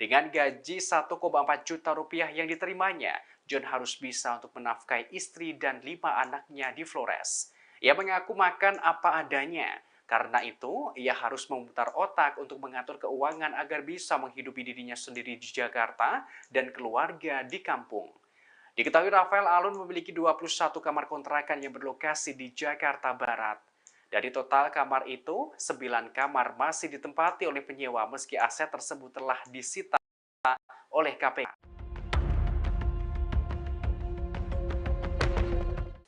Dengan gaji 1,4 juta rupiah yang diterimanya, John harus bisa untuk menafkahi istri dan 5 anaknya di Flores. Ia mengaku makan apa adanya. Karena itu, ia harus memutar otak untuk mengatur keuangan agar bisa menghidupi dirinya sendiri di Jakarta dan keluarga di kampung. Diketahui Rafael Alun memiliki 21 kamar kontrakan yang berlokasi di Jakarta Barat. Dari total kamar itu, 9 kamar masih ditempati oleh penyewa meski aset tersebut telah disita oleh KPK.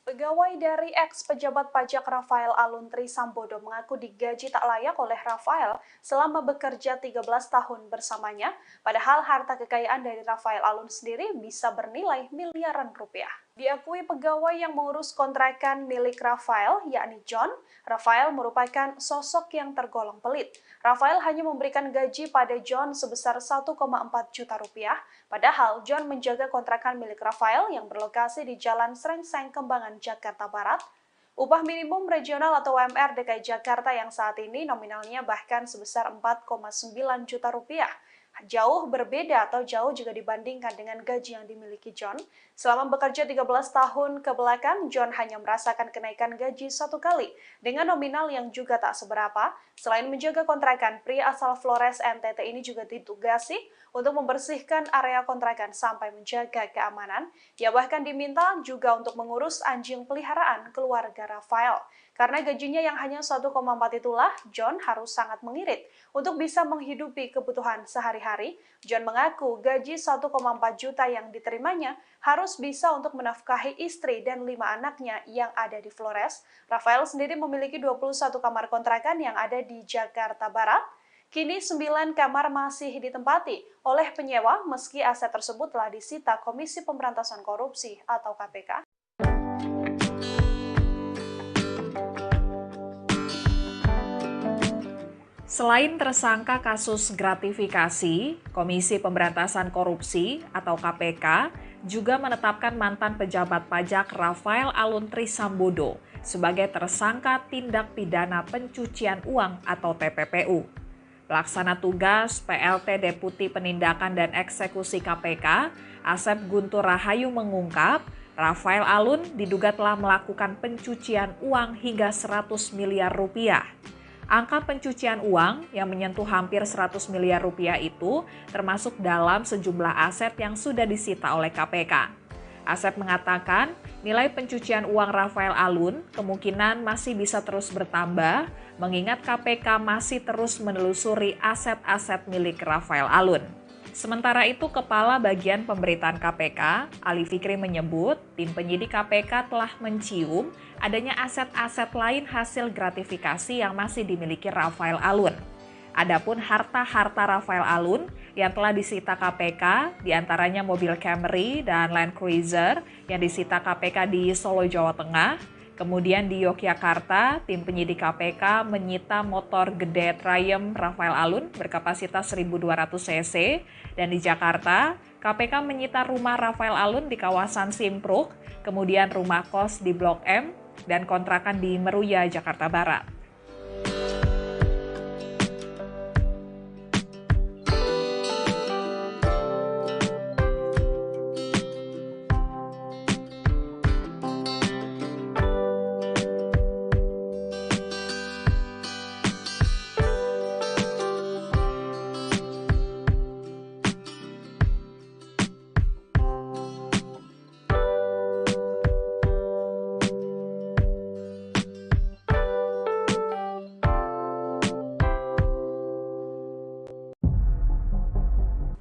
Pegawai dari ex-pejabat pajak Rafael Alun Trisambodo mengaku digaji tak layak oleh Rafael selama bekerja 13 tahun bersamanya, padahal harta kekayaan dari Rafael Alun sendiri bisa bernilai miliaran rupiah. Diakui pegawai yang mengurus kontrakan milik Rafael, yakni John, Rafael merupakan sosok yang tergolong pelit. Rafael hanya memberikan gaji pada John sebesar 1,4 juta rupiah, padahal John menjaga kontrakan milik Rafael yang berlokasi di Jalan Srengseng, Kembangan, Jakarta Barat. Upah minimum regional atau UMR DKI Jakarta yang saat ini nominalnya bahkan sebesar 4,9 juta rupiah. Jauh berbeda atau jauh jika dibandingkan dengan gaji yang dimiliki John. Selama bekerja 13 tahun ke belakang, John hanya merasakan kenaikan gaji 1 kali dengan nominal yang juga tak seberapa. Selain menjaga kontrakan, pria asal Flores NTT ini juga ditugasi untuk membersihkan area kontrakan sampai menjaga keamanan. Ia bahkan diminta juga untuk mengurus anjing peliharaan keluarga Rafael. Karena gajinya yang hanya 1,4 itulah, John harus sangat mengirit untuk bisa menghidupi kebutuhan sehari-hari. John mengaku gaji 1,4 juta yang diterimanya harus bisa untuk menafkahi istri dan 5 anaknya yang ada di Flores. Rafael sendiri memiliki 21 kamar kontrakan yang ada di Jakarta Barat. Kini 9 kamar masih ditempati oleh penyewa meski aset tersebut telah disita Komisi Pemberantasan Korupsi atau KPK. Selain tersangka kasus gratifikasi, Komisi Pemberantasan Korupsi atau KPK juga menetapkan mantan pejabat pajak Rafael Alun Trisambodo sebagai tersangka tindak pidana pencucian uang atau TPPU. Pelaksana tugas PLT Deputi Penindakan dan Eksekusi KPK, Asep Guntur Rahayu mengungkap, Rafael Alun diduga telah melakukan pencucian uang hingga 100 miliar rupiah. Angka pencucian uang yang menyentuh hampir 100 miliar rupiah itu termasuk dalam sejumlah aset yang sudah disita oleh KPK. Asep mengatakan nilai pencucian uang Rafael Alun kemungkinan masih bisa terus bertambah mengingat KPK masih terus menelusuri aset-aset milik Rafael Alun. Sementara itu, Kepala Bagian Pemberitaan KPK, Ali Fikri menyebut tim penyidik KPK telah mencium adanya aset-aset lain hasil gratifikasi yang masih dimiliki Rafael Alun. Adapun harta-harta Rafael Alun yang telah disita KPK, diantaranya mobil Camry dan Land Cruiser yang disita KPK di Solo, Jawa Tengah. Kemudian di Yogyakarta, tim penyidik KPK menyita motor gede Triumph Rafael Alun berkapasitas 1.200 cc. Dan di Jakarta, KPK menyita rumah Rafael Alun di kawasan Simpruk, kemudian rumah kos di Blok M, dan kontrakan di Meruya, Jakarta Barat.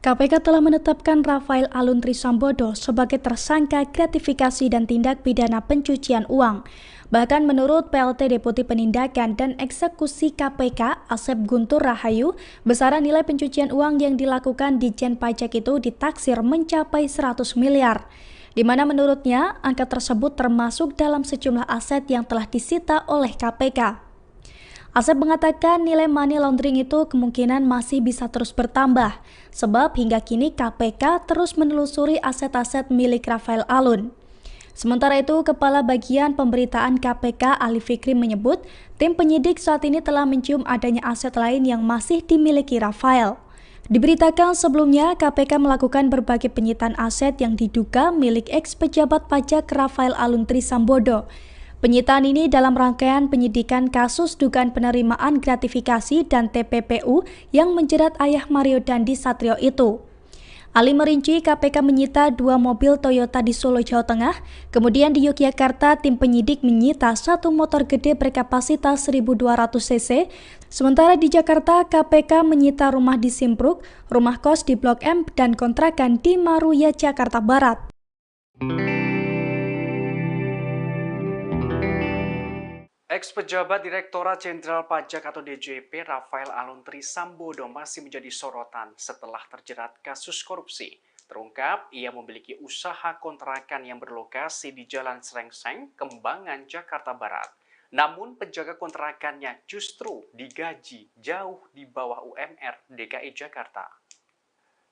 KPK telah menetapkan Rafael Alun Trisambodo sebagai tersangka gratifikasi dan tindak pidana pencucian uang. Bahkan menurut PLT Deputi Penindakan dan Eksekusi KPK, Asep Guntur Rahayu, besaran nilai pencucian uang yang dilakukan Ditjen Pajak itu ditaksir mencapai 100 miliar. Di mana menurutnya angka tersebut termasuk dalam sejumlah aset yang telah disita oleh KPK. Asep mengatakan nilai money laundering itu kemungkinan masih bisa terus bertambah, sebab hingga kini KPK terus menelusuri aset-aset milik Rafael Alun. Sementara itu, Kepala Bagian Pemberitaan KPK Ali Fikri menyebut, tim penyidik saat ini telah mencium adanya aset lain yang masih dimiliki Rafael. Diberitakan sebelumnya, KPK melakukan berbagai penyitaan aset yang diduga milik ex-pejabat pajak Rafael Aluntri Sambodo. Penyitaan ini dalam rangkaian penyidikan kasus dugaan penerimaan gratifikasi dan TPPU yang menjerat ayah Mario Dandi Satrio itu. Ali merinci KPK menyita 2 mobil Toyota di Solo, Jawa Tengah. Kemudian di Yogyakarta, tim penyidik menyita 1 motor gede berkapasitas 1.200 cc. Sementara di Jakarta, KPK menyita rumah di Simpruk, rumah kos di Blok M, dan kontrakan di Maruya, Jakarta Barat. Ex-pejabat Direktorat Jenderal Pajak atau DJP Rafael Aluntri Sambodo masih menjadi sorotan setelah terjerat kasus korupsi. Terungkap, ia memiliki usaha kontrakan yang berlokasi di Jalan Srengseng, Kembangan, Jakarta Barat. Namun, penjaga kontrakannya justru digaji jauh di bawah UMR DKI Jakarta.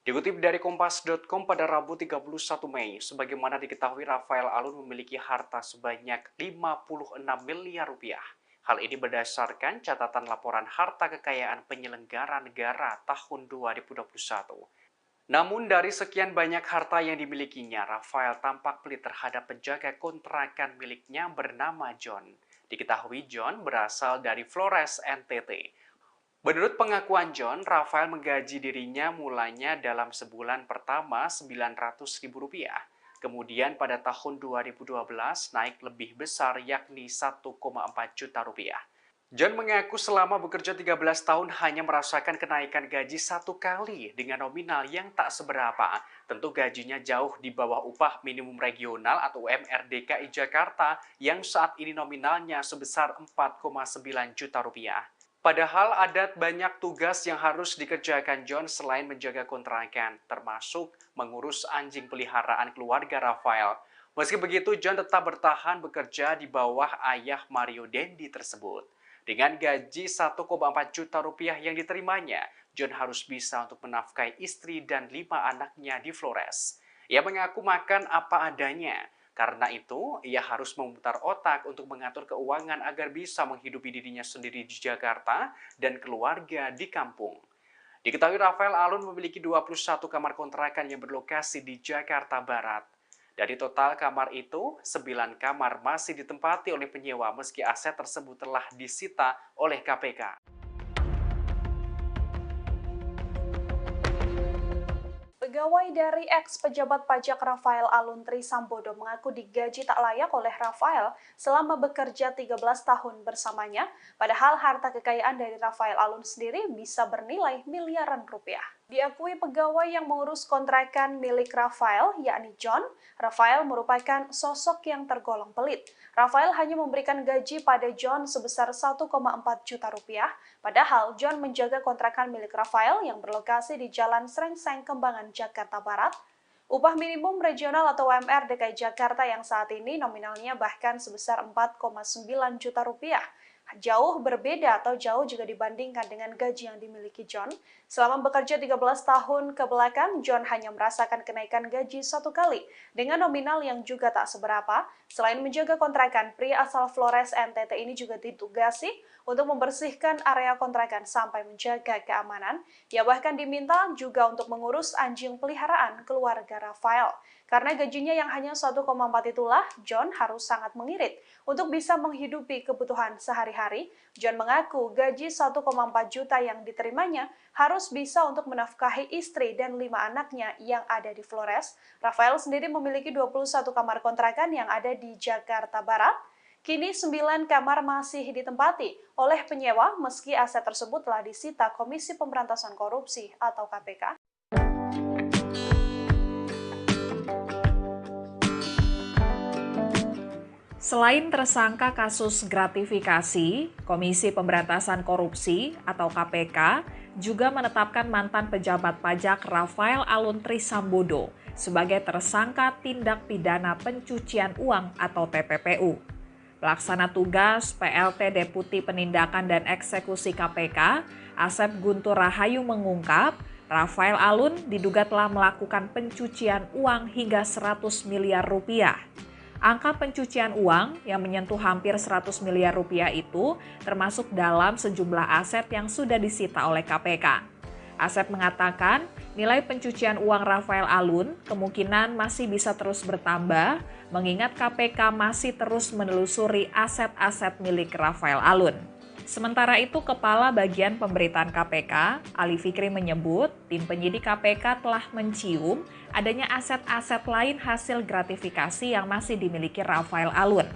Dikutip dari Kompas.com pada Rabu 31 Mei, sebagaimana diketahui Rafael Alun memiliki harta sebanyak 56 miliar rupiah. Hal ini berdasarkan catatan laporan harta kekayaan penyelenggara negara tahun 2021. Namun dari sekian banyak harta yang dimilikinya, Rafael tampak pelit terhadap penjaga kontrakan miliknya bernama John. Diketahui John berasal dari Flores, NTT. Menurut pengakuan John, Rafael menggaji dirinya mulanya dalam sebulan pertama Rp900.000. Kemudian pada tahun 2012 naik lebih besar yakni 1,4 juta rupiah. John mengaku selama bekerja 13 tahun hanya merasakan kenaikan gaji 1 kali dengan nominal yang tak seberapa. Tentu gajinya jauh di bawah upah minimum regional atau UMR DKI Jakarta yang saat ini nominalnya sebesar 4,9 juta rupiah. Padahal ada banyak tugas yang harus dikerjakan John selain menjaga kontrakan, termasuk mengurus anjing peliharaan keluarga Rafael. Meski begitu, John tetap bertahan bekerja di bawah ayah Mario Dandi tersebut. Dengan gaji 1,4 juta rupiah yang diterimanya, John harus bisa untuk menafkahi istri dan 5 anaknya di Flores. Ia mengaku makan apa adanya. Karena itu, ia harus memutar otak untuk mengatur keuangan agar bisa menghidupi dirinya sendiri di Jakarta dan keluarga di kampung. Diketahui Rafael Alun memiliki 21 kamar kontrakan yang berlokasi di Jakarta Barat. Dari total kamar itu, 9 kamar masih ditempati oleh penyewa meski aset tersebut telah disita oleh KPK. Pegawai dari ex-pejabat pajak Rafael Aluntri Sambodo mengaku digaji tak layak oleh Rafael selama bekerja 13 tahun bersamanya, padahal harta kekayaan dari Rafael Alun sendiri bisa bernilai miliaran rupiah. Diakui pegawai yang mengurus kontrakan milik Rafael, yakni John, Rafael merupakan sosok yang tergolong pelit. Rafael hanya memberikan gaji pada John sebesar 1,4 juta rupiah, padahal John menjaga kontrakan milik Rafael yang berlokasi di Jalan Srengseng, Kembangan, Jakarta Barat. Upah minimum regional atau UMR DKI Jakarta yang saat ini nominalnya bahkan sebesar 4,9 juta rupiah. Jauh berbeda atau jauh jika dibandingkan dengan gaji yang dimiliki John. Selama bekerja 13 tahun ke belakang, John hanya merasakan kenaikan gaji 1 kali dengan nominal yang juga tak seberapa. Selain menjaga kontrakan, pria asal Flores NTT ini juga ditugasi untuk membersihkan area kontrakan sampai menjaga keamanan. Ia bahkan diminta juga untuk mengurus anjing peliharaan keluarga Rafael. Karena gajinya yang hanya 1,4 itulah, John harus sangat mengirit untuk bisa menghidupi kebutuhan sehari-hari. John mengaku gaji 1,4 juta yang diterimanya harus bisa untuk menafkahi istri dan 5 anaknya yang ada di Flores. Rafael sendiri memiliki 21 kamar kontrakan yang ada di Jakarta Barat. Kini 9 kamar masih ditempati oleh penyewa meski aset tersebut telah disita Komisi Pemberantasan Korupsi atau KPK. Selain tersangka kasus gratifikasi, Komisi Pemberantasan Korupsi atau KPK juga menetapkan mantan pejabat pajak Rafael Aluntri Sambodo sebagai tersangka tindak pidana pencucian uang atau TPPU. Pelaksana tugas PLT Deputi Penindakan dan Eksekusi KPK, Asep Guntur Rahayu mengungkap, Rafael Alun diduga telah melakukan pencucian uang hingga 100 miliar rupiah. Angka pencucian uang yang menyentuh hampir 100 miliar rupiah itu termasuk dalam sejumlah aset yang sudah disita oleh KPK. Asep mengatakan, nilai pencucian uang Rafael Alun kemungkinan masih bisa terus bertambah, mengingat KPK masih terus menelusuri aset-aset milik Rafael Alun. Sementara itu, Kepala Bagian Pemberitaan KPK, Ali Fikri menyebut, tim penyidik KPK telah mencium adanya aset-aset lain hasil gratifikasi yang masih dimiliki Rafael Alun.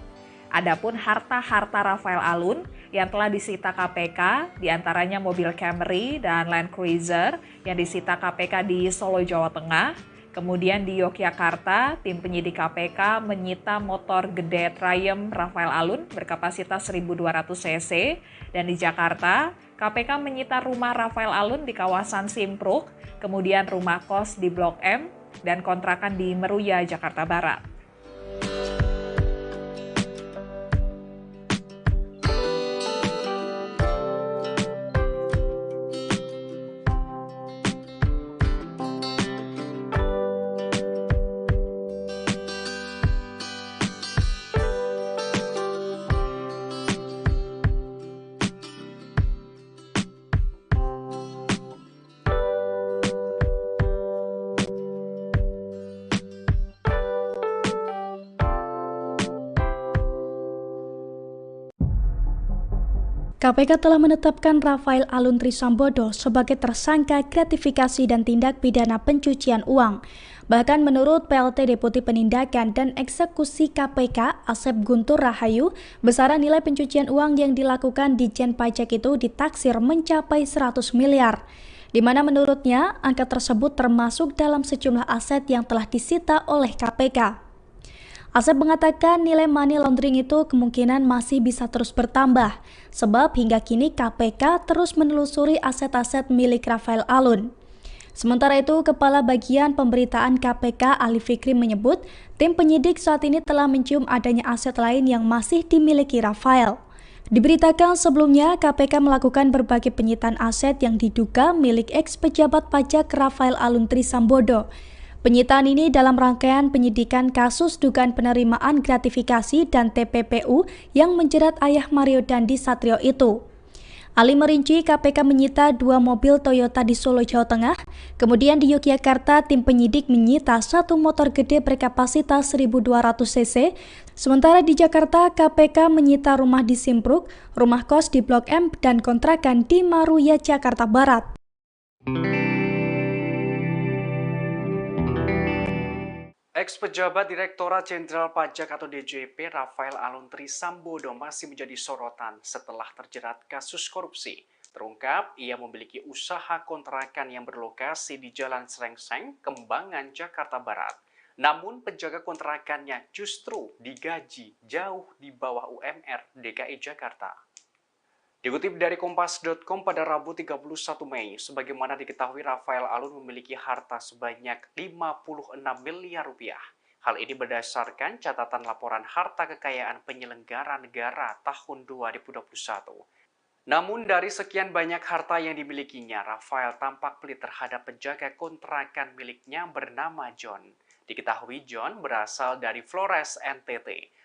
Adapun harta-harta Rafael Alun yang telah disita KPK, diantaranya mobil Camry dan Land Cruiser yang disita KPK di Solo, Jawa Tengah. Kemudian di Yogyakarta, tim penyidik KPK menyita motor gede Triumph Rafael Alun berkapasitas 1.200 cc. Dan di Jakarta, KPK menyita rumah Rafael Alun di kawasan Simpruk, kemudian rumah kos di Blok M, dan kontrakan di Meruya, Jakarta Barat. KPK telah menetapkan Rafael Alun Trisambodo sebagai tersangka gratifikasi dan tindak pidana pencucian uang. Bahkan menurut PLT Deputi Penindakan dan Eksekusi KPK, Asep Guntur Rahayu, besaran nilai pencucian uang yang dilakukan di Ditjen Pajak itu ditaksir mencapai 100 miliar. Di mana menurutnya angka tersebut termasuk dalam sejumlah aset yang telah disita oleh KPK. Asep mengatakan nilai money laundering itu kemungkinan masih bisa terus bertambah, sebab hingga kini KPK terus menelusuri aset-aset milik Rafael Alun. Sementara itu, Kepala Bagian Pemberitaan KPK Ali Fikri menyebut, tim penyidik saat ini telah mencium adanya aset lain yang masih dimiliki Rafael. Diberitakan sebelumnya, KPK melakukan berbagai penyitaan aset yang diduga milik ex-pejabat pajak Rafael Alun Trisambodo. Penyitaan ini dalam rangkaian penyidikan kasus dugaan penerimaan gratifikasi dan TPPU yang menjerat ayah Mario Dandi Satrio itu. Ali merinci KPK menyita 2 mobil Toyota di Solo, Jawa Tengah. Kemudian di Yogyakarta, tim penyidik menyita 1 motor gede berkapasitas 1.200 cc. Sementara di Jakarta, KPK menyita rumah di Simpruk, rumah kos di Blok M, dan kontrakan di Meruya, Jakarta Barat. Ex-pejabat Direktorat Jenderal Pajak atau DJP Rafael Alun Trisambodo masih menjadi sorotan setelah terjerat kasus korupsi. Terungkap, ia memiliki usaha kontrakan yang berlokasi di Jalan Srengseng, Kembangan, Jakarta Barat. Namun penjaga kontrakannya justru digaji jauh di bawah UMR DKI Jakarta. Dikutip dari Kompas.com pada Rabu 31 Mei, sebagaimana diketahui Rafael Alun memiliki harta sebanyak 56 miliar rupiah. Hal ini berdasarkan catatan laporan harta kekayaan penyelenggara negara tahun 2021. Namun dari sekian banyak harta yang dimilikinya, Rafael tampak pelit terhadap penjaga kontrakan miliknya bernama John. Diketahui John berasal dari Flores, NTT.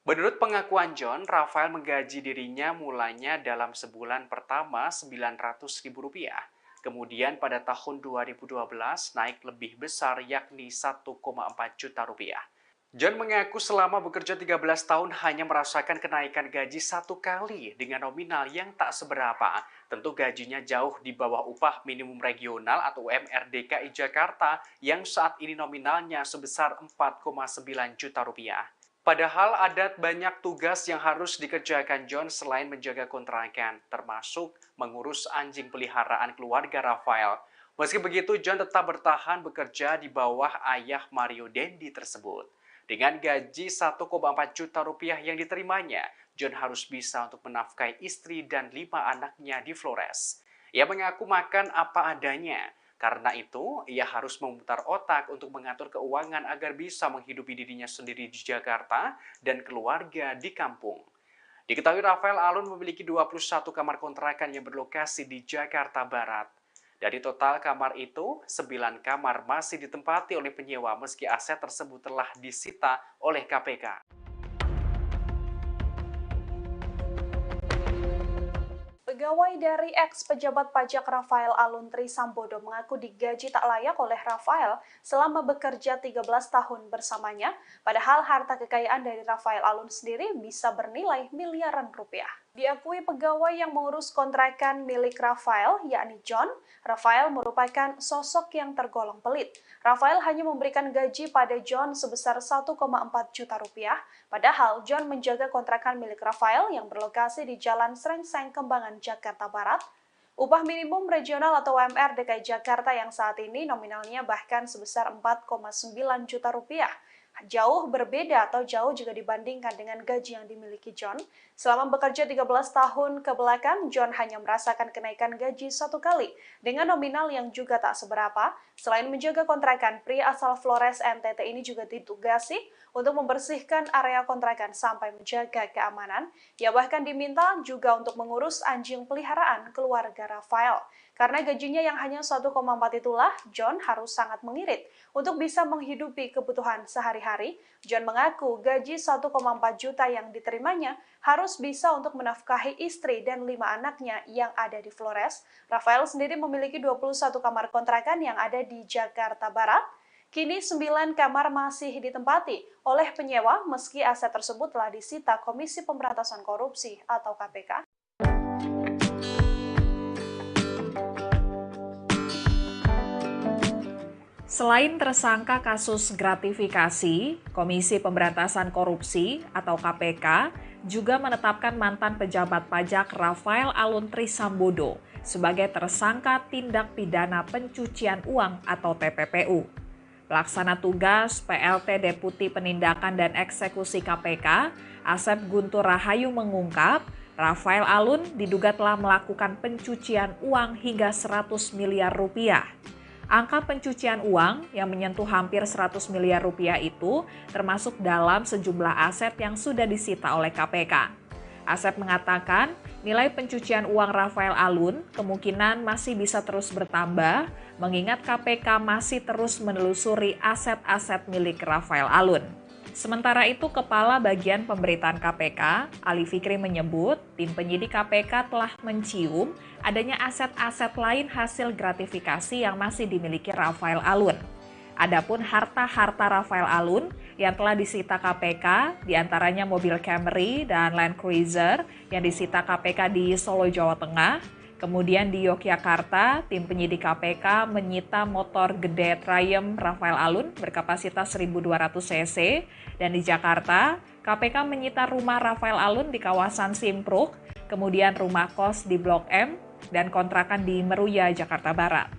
Menurut pengakuan John, Rafael menggaji dirinya mulanya dalam sebulan pertama Rp900.000. Kemudian pada tahun 2012 naik lebih besar yakni 1,4 juta rupiah. John mengaku selama bekerja 13 tahun hanya merasakan kenaikan gaji 1 kali dengan nominal yang tak seberapa. Tentu gajinya jauh di bawah upah minimum regional atau UMR DKI Jakarta yang saat ini nominalnya sebesar 4,9 juta rupiah. Padahal ada banyak tugas yang harus dikerjakan John selain menjaga kontrakan, termasuk mengurus anjing peliharaan keluarga Rafael. Meski begitu, John tetap bertahan bekerja di bawah ayah Mario Dandi tersebut. Dengan gaji 1,4 juta rupiah yang diterimanya, John harus bisa untuk menafkahi istri dan 5 anaknya di Flores. Ia mengaku makan apa adanya. Karena itu, ia harus memutar otak untuk mengatur keuangan agar bisa menghidupi dirinya sendiri di Jakarta dan keluarga di kampung. Diketahui Rafael Alun memiliki 21 kamar kontrakan yang berlokasi di Jakarta Barat. Dari total kamar itu, 9 kamar masih ditempati oleh penyewa meski aset tersebut telah disita oleh KPK. Pegawai dari ex-pejabat pajak Rafael Aluntri Sambodo mengaku digaji tak layak oleh Rafael selama bekerja 13 tahun bersamanya, padahal harta kekayaan dari Rafael Alun sendiri bisa bernilai miliaran rupiah. Diakui pegawai yang mengurus kontrakan milik Rafael, yakni John, Rafael merupakan sosok yang tergolong pelit. Rafael hanya memberikan gaji pada John sebesar 1,4 juta rupiah, padahal John menjaga kontrakan milik Rafael yang berlokasi di Jalan Srengseng, Kembangan, Jakarta Barat. Upah minimum regional atau UMR DKI Jakarta yang saat ini nominalnya bahkan sebesar 4,9 juta rupiah. Jauh berbeda atau jauh jika dibandingkan dengan gaji yang dimiliki John. Selama bekerja 13 tahun ke belakang, John hanya merasakan kenaikan gaji satu kali dengan nominal yang juga tak seberapa. Selain menjaga kontrakan, pria asal Flores, NTT ini juga ditugasi untuk membersihkan area kontrakan sampai menjaga keamanan. Ia bahkan diminta juga untuk mengurus anjing peliharaan keluarga Rafael. Karena gajinya yang hanya 1,4 itulah, John harus sangat mengirit untuk bisa menghidupi kebutuhan sehari-hari. John mengaku gaji 1,4 juta yang diterimanya harus bisa untuk menafkahi istri dan 5 anaknya yang ada di Flores. Rafael sendiri memiliki 21 kamar kontrakan yang ada di Jakarta Barat. Kini 9 kamar masih ditempati oleh penyewa meski aset tersebut telah disita Komisi Pemberantasan Korupsi atau KPK. Selain tersangka kasus gratifikasi, Komisi Pemberantasan Korupsi atau KPK juga menetapkan mantan pejabat pajak Rafael Aluntri Sambodo sebagai tersangka tindak pidana pencucian uang atau TPPU. Pelaksana tugas PLT Deputi Penindakan dan Eksekusi KPK, Asep Guntur Rahayu mengungkap, Rafael Alun diduga telah melakukan pencucian uang hingga 100 miliar rupiah. Angka pencucian uang yang menyentuh hampir 100 miliar rupiah itu termasuk dalam sejumlah aset yang sudah disita oleh KPK. Asep mengatakan nilai pencucian uang Rafael Alun kemungkinan masih bisa terus bertambah mengingat KPK masih terus menelusuri aset-aset milik Rafael Alun. Sementara itu, Kepala Bagian Pemberitaan KPK, Ali Fikri menyebut tim penyidik KPK telah mencium adanya aset-aset lain hasil gratifikasi yang masih dimiliki Rafael Alun. Adapun harta-harta Rafael Alun yang telah disita KPK, diantaranya mobil Camry dan Land Cruiser yang disita KPK di Solo, Jawa Tengah. Kemudian di Yogyakarta, tim penyidik KPK menyita motor gede Triumph Rafael Alun berkapasitas 1.200 cc. Dan di Jakarta, KPK menyita rumah Rafael Alun di kawasan Simpruk, kemudian rumah kos di Blok M, dan kontrakan di Meruya, Jakarta Barat.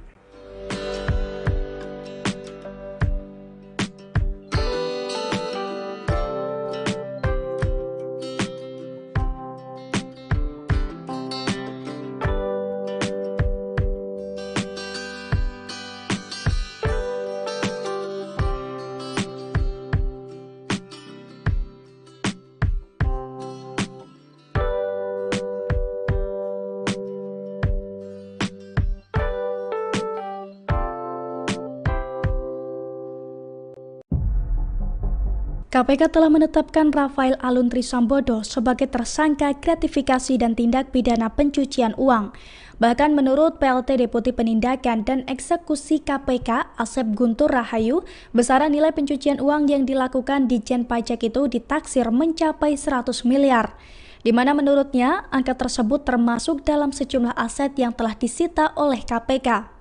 KPK telah menetapkan Rafael Aluntri Sambodo sebagai tersangka gratifikasi dan tindak pidana pencucian uang. Bahkan menurut PLT Deputi Penindakan dan Eksekusi KPK, Asep Guntur Rahayu, besaran nilai pencucian uang yang dilakukan Ditjen Pajak itu ditaksir mencapai 100 miliar. Di mana menurutnya angka tersebut termasuk dalam sejumlah aset yang telah disita oleh KPK.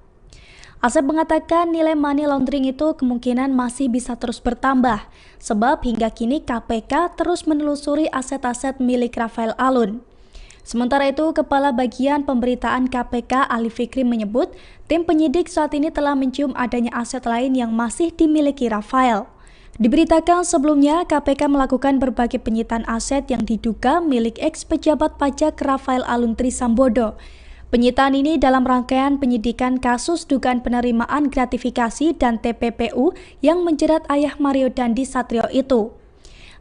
Asep mengatakan nilai money laundering itu kemungkinan masih bisa terus bertambah, sebab hingga kini KPK terus menelusuri aset-aset milik Rafael Alun. Sementara itu, Kepala Bagian Pemberitaan KPK Ali Fikri menyebut, tim penyidik saat ini telah mencium adanya aset lain yang masih dimiliki Rafael. Diberitakan sebelumnya, KPK melakukan berbagai penyitaan aset yang diduga milik ex-pejabat pajak Rafael Aluntri Sambodo. Penyitaan ini dalam rangkaian penyidikan kasus dugaan penerimaan gratifikasi dan TPPU yang menjerat ayah Mario Dandi Satrio itu.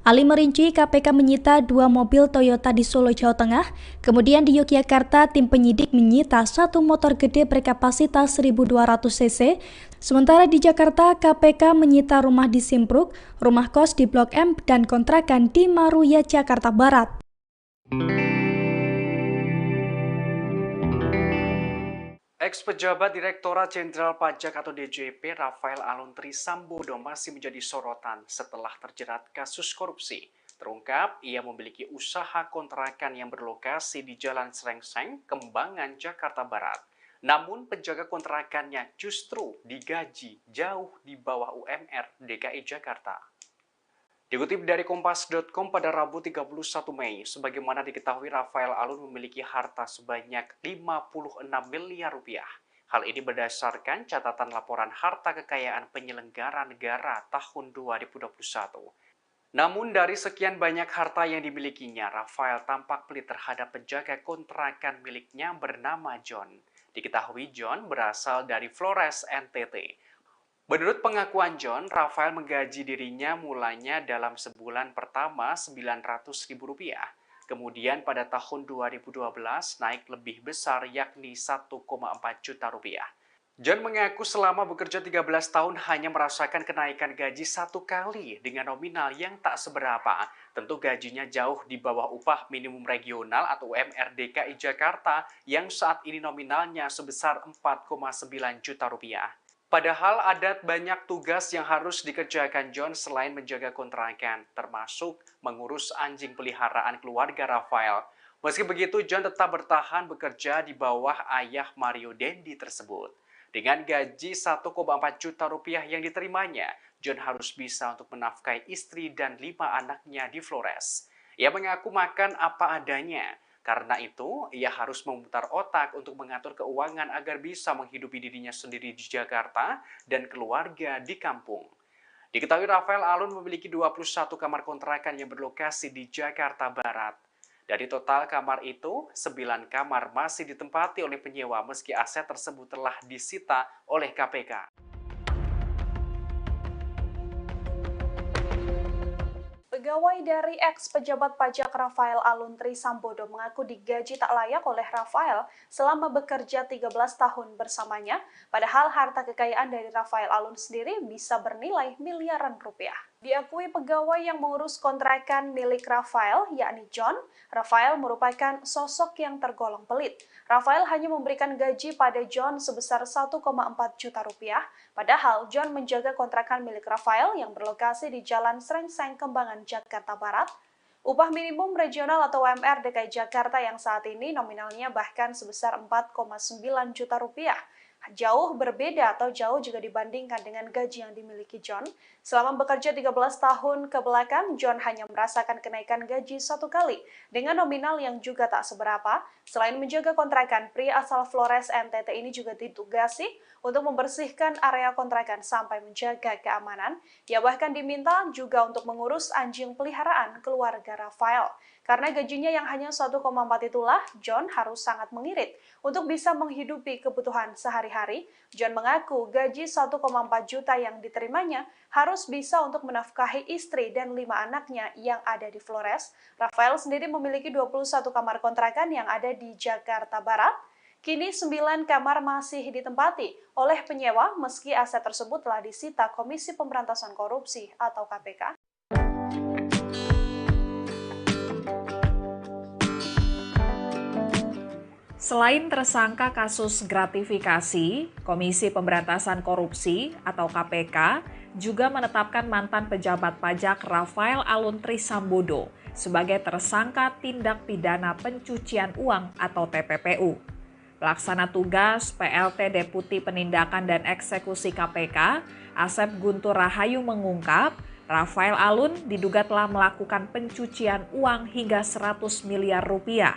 Ali merinci KPK menyita 2 mobil Toyota di Solo, Jawa Tengah, kemudian di Yogyakarta tim penyidik menyita 1 motor gede berkapasitas 1.200 cc, sementara di Jakarta KPK menyita rumah di Simpruk, rumah kos di Blok M, dan kontrakan di Meruya, Jakarta Barat. Ex-pejabat Direktorat Jenderal Pajak atau DJP Rafael Aluntri Sambodo masih menjadi sorotan setelah terjerat kasus korupsi. Terungkap, ia memiliki usaha kontrakan yang berlokasi di Jalan Srengseng, Kembangan, Jakarta Barat. Namun penjaga kontrakannya justru digaji jauh di bawah UMR DKI Jakarta. Dikutip dari Kompas.com pada Rabu 31 Mei, sebagaimana diketahui Rafael Alun memiliki harta sebanyak 56 miliar rupiah. Hal ini berdasarkan catatan laporan harta kekayaan penyelenggara negara tahun 2021. Namun dari sekian banyak harta yang dimilikinya, Rafael tampak pelit terhadap penjaga kontrakan miliknya bernama John. Diketahui John berasal dari Flores, NTT. Menurut pengakuan John, Rafael menggaji dirinya mulanya dalam sebulan pertama Rp900.000. Kemudian pada tahun 2012 naik lebih besar yakni 1,4 juta rupiah. John mengaku selama bekerja 13 tahun hanya merasakan kenaikan gaji satu kali dengan nominal yang tak seberapa. Tentu gajinya jauh di bawah upah minimum regional atau UMR DKI Jakarta yang saat ini nominalnya sebesar 4,9 juta rupiah. Padahal ada banyak tugas yang harus dikerjakan John selain menjaga kontrakan, termasuk mengurus anjing peliharaan keluarga Rafael. Meski begitu, John tetap bertahan bekerja di bawah ayah Mario Dendi tersebut. Dengan gaji 1,4 juta rupiah yang diterimanya, John harus bisa untuk menafkahi istri dan 5 anaknya di Flores. Ia mengaku makan apa adanya. Karena itu, ia harus memutar otak untuk mengatur keuangan agar bisa menghidupi dirinya sendiri di Jakarta dan keluarga di kampung. Diketahui Rafael Alun memiliki 21 kamar kontrakan yang berlokasi di Jakarta Barat. Dari total kamar itu, 9 kamar masih ditempati oleh penyewa meski aset tersebut telah disita oleh KPK. Pegawai dari ex-pejabat pajak Rafael Aluntri Sambodo mengaku digaji tak layak oleh Rafael selama bekerja 13 tahun bersamanya, padahal harta kekayaan dari Rafael Alun sendiri bisa bernilai miliaran rupiah. Diakui pegawai yang mengurus kontrakan milik Rafael, yakni John, Rafael merupakan sosok yang tergolong pelit. Rafael hanya memberikan gaji pada John sebesar 1,4 juta rupiah, padahal John menjaga kontrakan milik Rafael yang berlokasi di Jalan Srengseng, Kembangan, Jakarta Barat. Upah minimum regional atau UMR DKI Jakarta yang saat ini nominalnya bahkan sebesar 4,9 juta rupiah. Jauh berbeda atau jauh juga dibandingkan dengan gaji yang dimiliki John. Selama bekerja 13 tahun ke belakang, John hanya merasakan kenaikan gaji satu kali dengan nominal yang juga tak seberapa. Selain menjaga kontrakan, pria asal Flores NTT ini juga ditugasi untuk membersihkan area kontrakan sampai menjaga keamanan. Ia bahkan diminta juga untuk mengurus anjing peliharaan keluarga Rafael. Karena gajinya yang hanya 1,4 itulah, John harus sangat mengirit untuk bisa menghidupi kebutuhan sehari-hari. John mengaku gaji 1,4 juta yang diterimanya harus bisa untuk menafkahi istri dan 5 anaknya yang ada di Flores. Rafael sendiri memiliki 21 kamar kontrakan yang ada di Jakarta Barat. Kini 9 kamar masih ditempati oleh penyewa meski aset tersebut telah disita Komisi Pemberantasan Korupsi atau KPK. Selain tersangka kasus gratifikasi, Komisi Pemberantasan Korupsi atau KPK juga menetapkan mantan pejabat pajak Rafael Aluntri Sambodo sebagai tersangka tindak pidana pencucian uang atau TPPU. Pelaksana tugas PLT Deputi Penindakan dan Eksekusi KPK, Asep Guntur Rahayu mengungkap, Rafael Alun diduga telah melakukan pencucian uang hingga 100 miliar rupiah.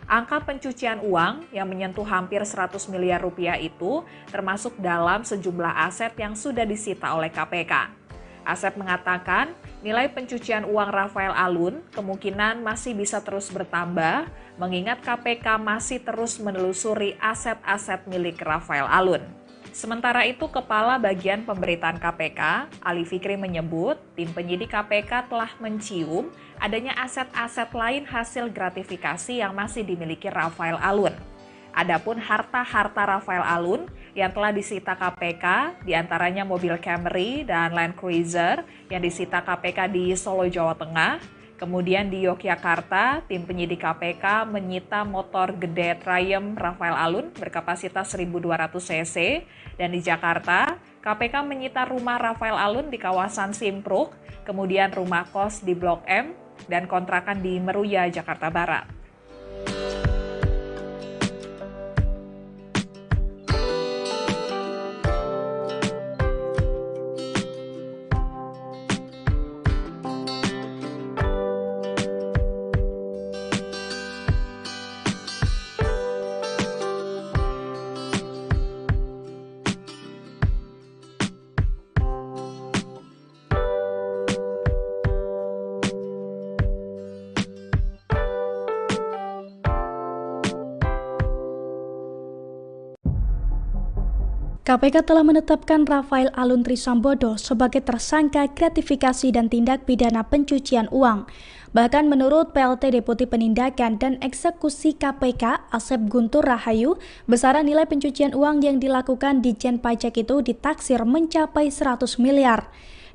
Angka pencucian uang yang menyentuh hampir 100 miliar rupiah itu termasuk dalam sejumlah aset yang sudah disita oleh KPK. Asep mengatakan nilai pencucian uang Rafael Alun kemungkinan masih bisa terus bertambah mengingat KPK masih terus menelusuri aset-aset milik Rafael Alun. Sementara itu, Kepala Bagian Pemberitaan KPK, Ali Fikri menyebut tim penyidik KPK telah mencium adanya aset-aset lain hasil gratifikasi yang masih dimiliki Rafael Alun. Adapun harta-harta Rafael Alun yang telah disita KPK, diantaranya mobil Camry dan Land Cruiser yang disita KPK di Solo, Jawa Tengah, Kemudian di Yogyakarta, tim penyidik KPK menyita motor gede Triumph Rafael Alun berkapasitas 1.200 cc. Dan di Jakarta, KPK menyita rumah Rafael Alun di kawasan Simpruk, kemudian rumah kos di Blok M, dan kontrakan di Meruya, Jakarta Barat. KPK telah menetapkan Rafael Alun Trisambodo sebagai tersangka gratifikasi dan tindak pidana pencucian uang. Bahkan menurut PLT Deputi Penindakan dan Eksekusi KPK, Asep Guntur Rahayu, besaran nilai pencucian uang yang dilakukan di Jen Pajak itu ditaksir mencapai 100 miliar.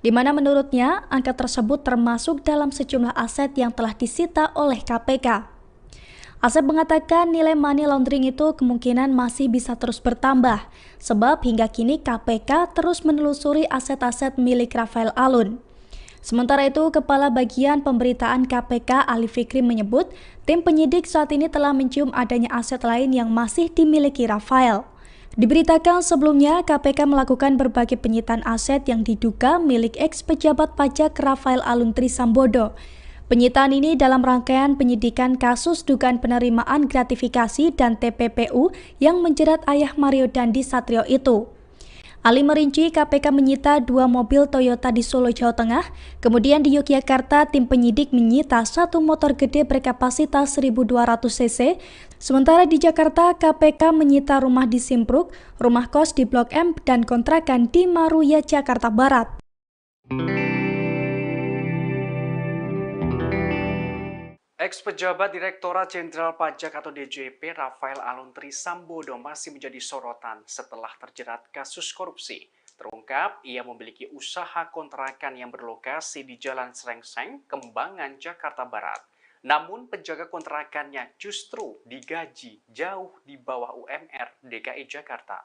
Di mana menurutnya angka tersebut termasuk dalam sejumlah aset yang telah disita oleh KPK. Asep mengatakan nilai money laundering itu kemungkinan masih bisa terus bertambah, sebab hingga kini KPK terus menelusuri aset-aset milik Rafael Alun. Sementara itu, Kepala Bagian Pemberitaan KPK Ali Fikri menyebut, tim penyidik saat ini telah mencium adanya aset lain yang masih dimiliki Rafael. Diberitakan sebelumnya, KPK melakukan berbagai penyitaan aset yang diduga milik ex-pejabat pajak Rafael Alun Trisambodo. Penyitaan ini dalam rangkaian penyidikan kasus dugaan penerimaan gratifikasi dan TPPU yang menjerat ayah Mario Dandi Satrio itu. Ali merinci KPK menyita 2 mobil Toyota di Solo, Jawa Tengah, kemudian di Yogyakarta tim penyidik menyita 1 motor gede berkapasitas 1.200 cc, sementara di Jakarta KPK menyita rumah di Simpruk, rumah kos di Blok M, dan kontrakan di Meruya, Jakarta Barat. Ex-pejabat Direktorat Jenderal Pajak atau DJP Rafael Alun Trisambodo masih menjadi sorotan setelah terjerat kasus korupsi. Terungkap, ia memiliki usaha kontrakan yang berlokasi di Jalan Srengseng, Kembangan, Jakarta Barat. Namun penjaga kontrakannya justru digaji jauh di bawah UMR DKI Jakarta.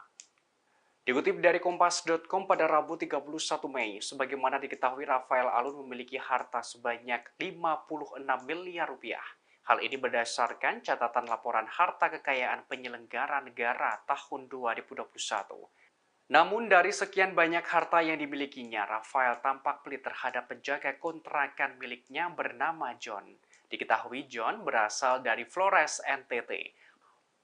Dikutip dari Kompas.com pada Rabu 31 Mei, sebagaimana diketahui Rafael Alun memiliki harta sebanyak 56 miliar rupiah. Hal ini berdasarkan catatan laporan harta kekayaan penyelenggara negara tahun 2021. Namun dari sekian banyak harta yang dimilikinya, Rafael tampak pelit terhadap penjaga kontrakan miliknya bernama John. Diketahui John berasal dari Flores, NTT.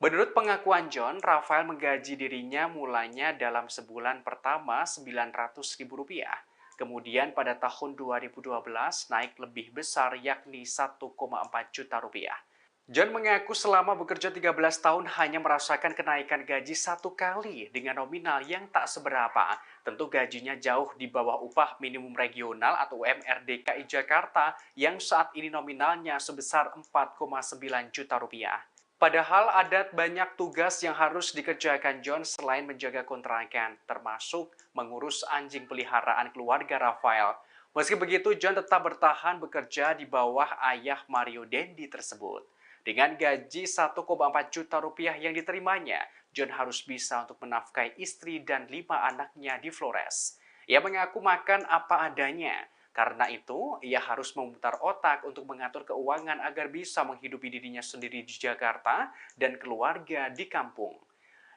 Menurut pengakuan John, Rafael menggaji dirinya mulanya dalam sebulan pertama Rp900.000. Kemudian pada tahun 2012 naik lebih besar yakni 1,4 juta rupiah. John mengaku selama bekerja 13 tahun hanya merasakan kenaikan gaji 1 kali dengan nominal yang tak seberapa. Tentu gajinya jauh di bawah upah minimum regional atau UMR DKI Jakarta yang saat ini nominalnya sebesar 4,9 juta rupiah. Padahal ada banyak tugas yang harus dikerjakan John selain menjaga kontrakan, termasuk mengurus anjing peliharaan keluarga Rafael. Meski begitu, John tetap bertahan bekerja di bawah ayah Mario Dandi tersebut. Dengan gaji 1,4 juta rupiah yang diterimanya, John harus bisa untuk menafkahi istri dan 5 anaknya di Flores. Ia mengaku makan apa adanya. Karena itu, ia harus memutar otak untuk mengatur keuangan agar bisa menghidupi dirinya sendiri di Jakarta dan keluarga di kampung.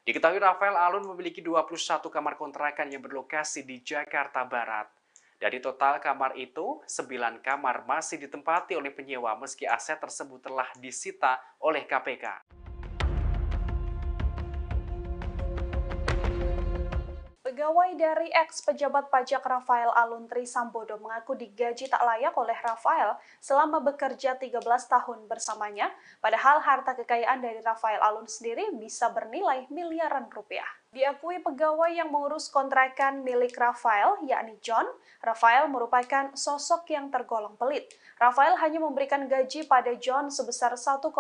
Diketahui Rafael Alun memiliki 21 kamar kontrakan yang berlokasi di Jakarta Barat. Dari total kamar itu, 9 kamar masih ditempati oleh penyewa meski aset tersebut telah disita oleh KPK. Pegawai dari ex-pejabat pajak Rafael Alun Trisambodo mengaku digaji tak layak oleh Rafael selama bekerja 13 tahun bersamanya, padahal harta kekayaan dari Rafael Alun sendiri bisa bernilai miliaran rupiah. Diakui pegawai yang mengurus kontrakan milik Rafael, yakni John, Rafael merupakan sosok yang tergolong pelit. Rafael hanya memberikan gaji pada John sebesar 1,4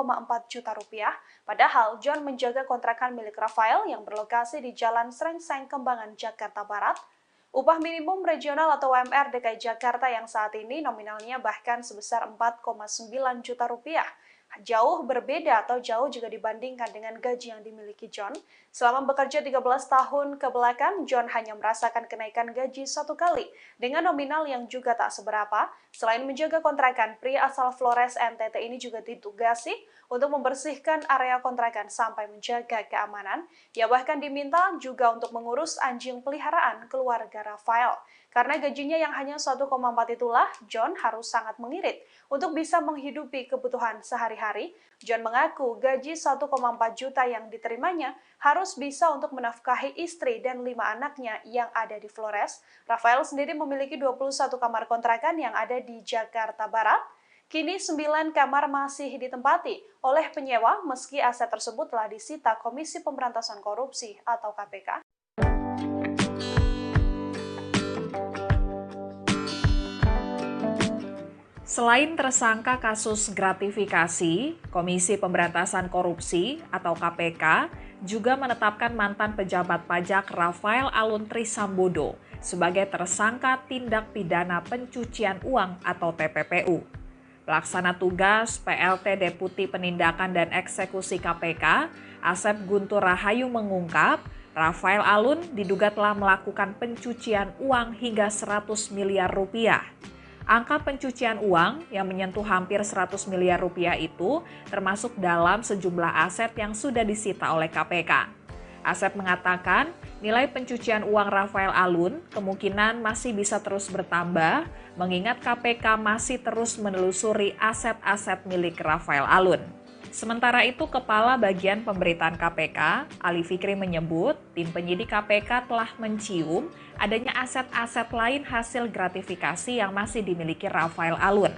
juta rupiah, padahal John menjaga kontrakan milik Rafael yang berlokasi di Jalan Srengseng, Kembangan, Jakarta Barat. Upah minimum regional atau UMR DKI Jakarta yang saat ini nominalnya bahkan sebesar 4,9 juta rupiah. Jauh berbeda atau jauh jika dibandingkan dengan gaji yang dimiliki John. Selama bekerja 13 tahun ke belakang, John hanya merasakan kenaikan gaji satu kali dengan nominal yang juga tak seberapa. Selain menjaga kontrakan, pria asal Flores NTT ini juga ditugasi untuk membersihkan area kontrakan sampai menjaga keamanan. Ia bahkan diminta juga untuk mengurus anjing peliharaan keluarga Rafael. Karena gajinya yang hanya 1,4 itulah, John harus sangat mengirit untuk bisa menghidupi kebutuhan sehari-hari. John mengaku gaji 1,4 juta yang diterimanya harus bisa untuk menafkahi istri dan 5 anaknya yang ada di Flores. Rafael sendiri memiliki 21 kamar kontrakan yang ada di Jakarta Barat. Kini 9 kamar masih ditempati oleh penyewa meski aset tersebut telah disita Komisi Pemberantasan Korupsi atau KPK. Selain tersangka kasus gratifikasi, Komisi Pemberantasan Korupsi atau KPK juga menetapkan mantan pejabat pajak Rafael Aluntri Sambodo sebagai tersangka tindak pidana pencucian uang atau TPPU. Pelaksana tugas PLT Deputi Penindakan dan Eksekusi KPK, Asep Guntur Rahayu mengungkap, Rafael Alun diduga telah melakukan pencucian uang hingga 100 miliar rupiah. Angka pencucian uang yang menyentuh hampir 100 miliar rupiah itu termasuk dalam sejumlah aset yang sudah disita oleh KPK. Asep mengatakan nilai pencucian uang Rafael Alun kemungkinan masih bisa terus bertambah mengingat KPK masih terus menelusuri aset-aset milik Rafael Alun. Sementara itu, Kepala Bagian Pemberitaan KPK, Ali Fikri menyebut tim penyidik KPK telah mencium adanya aset-aset lain hasil gratifikasi yang masih dimiliki Rafael Alun.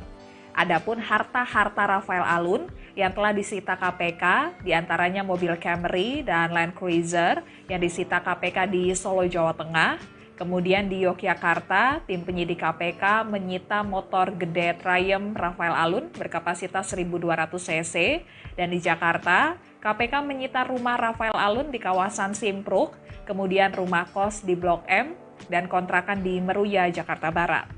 Adapun harta-harta Rafael Alun yang telah disita KPK, diantaranya mobil Camry dan Land Cruiser yang disita KPK di Solo, Jawa Tengah. Kemudian di Yogyakarta, tim penyidik KPK menyita motor gede Triumph Rafael Alun berkapasitas 1.200 cc. Dan di Jakarta, KPK menyita rumah Rafael Alun di kawasan Simpruk, kemudian rumah kos di Blok M, dan kontrakan di Meruya, Jakarta Barat.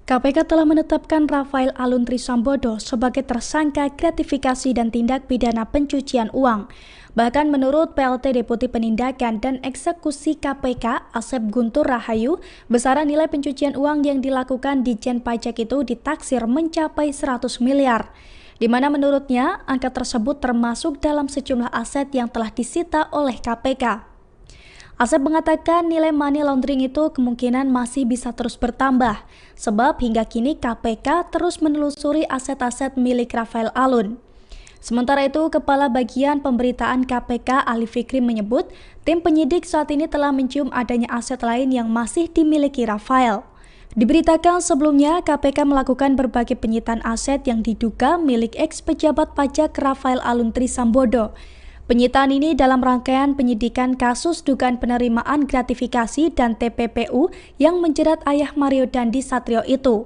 KPK telah menetapkan Rafael Aluntri Sambodo sebagai tersangka gratifikasi dan tindak pidana pencucian uang. Bahkan menurut PLT Deputi Penindakan dan Eksekusi KPK, Asep Guntur Rahayu, besaran nilai pencucian uang yang dilakukan di Jen Pajak itu ditaksir mencapai 100 miliar. Di mana menurutnya angka tersebut termasuk dalam sejumlah aset yang telah disita oleh KPK. Asep mengatakan nilai money laundering itu kemungkinan masih bisa terus bertambah, sebab hingga kini KPK terus menelusuri aset-aset milik Rafael Alun. Sementara itu, Kepala Bagian Pemberitaan KPK Ali Fikri menyebut, tim penyidik saat ini telah mencium adanya aset lain yang masih dimiliki Rafael. Diberitakan sebelumnya, KPK melakukan berbagai penyitaan aset yang diduga milik ex-pejabat pajak Rafael Aluntri Sambodo. Penyitaan ini dalam rangkaian penyidikan kasus dugaan penerimaan gratifikasi dan TPPU yang menjerat ayah Mario Dandi Satrio itu.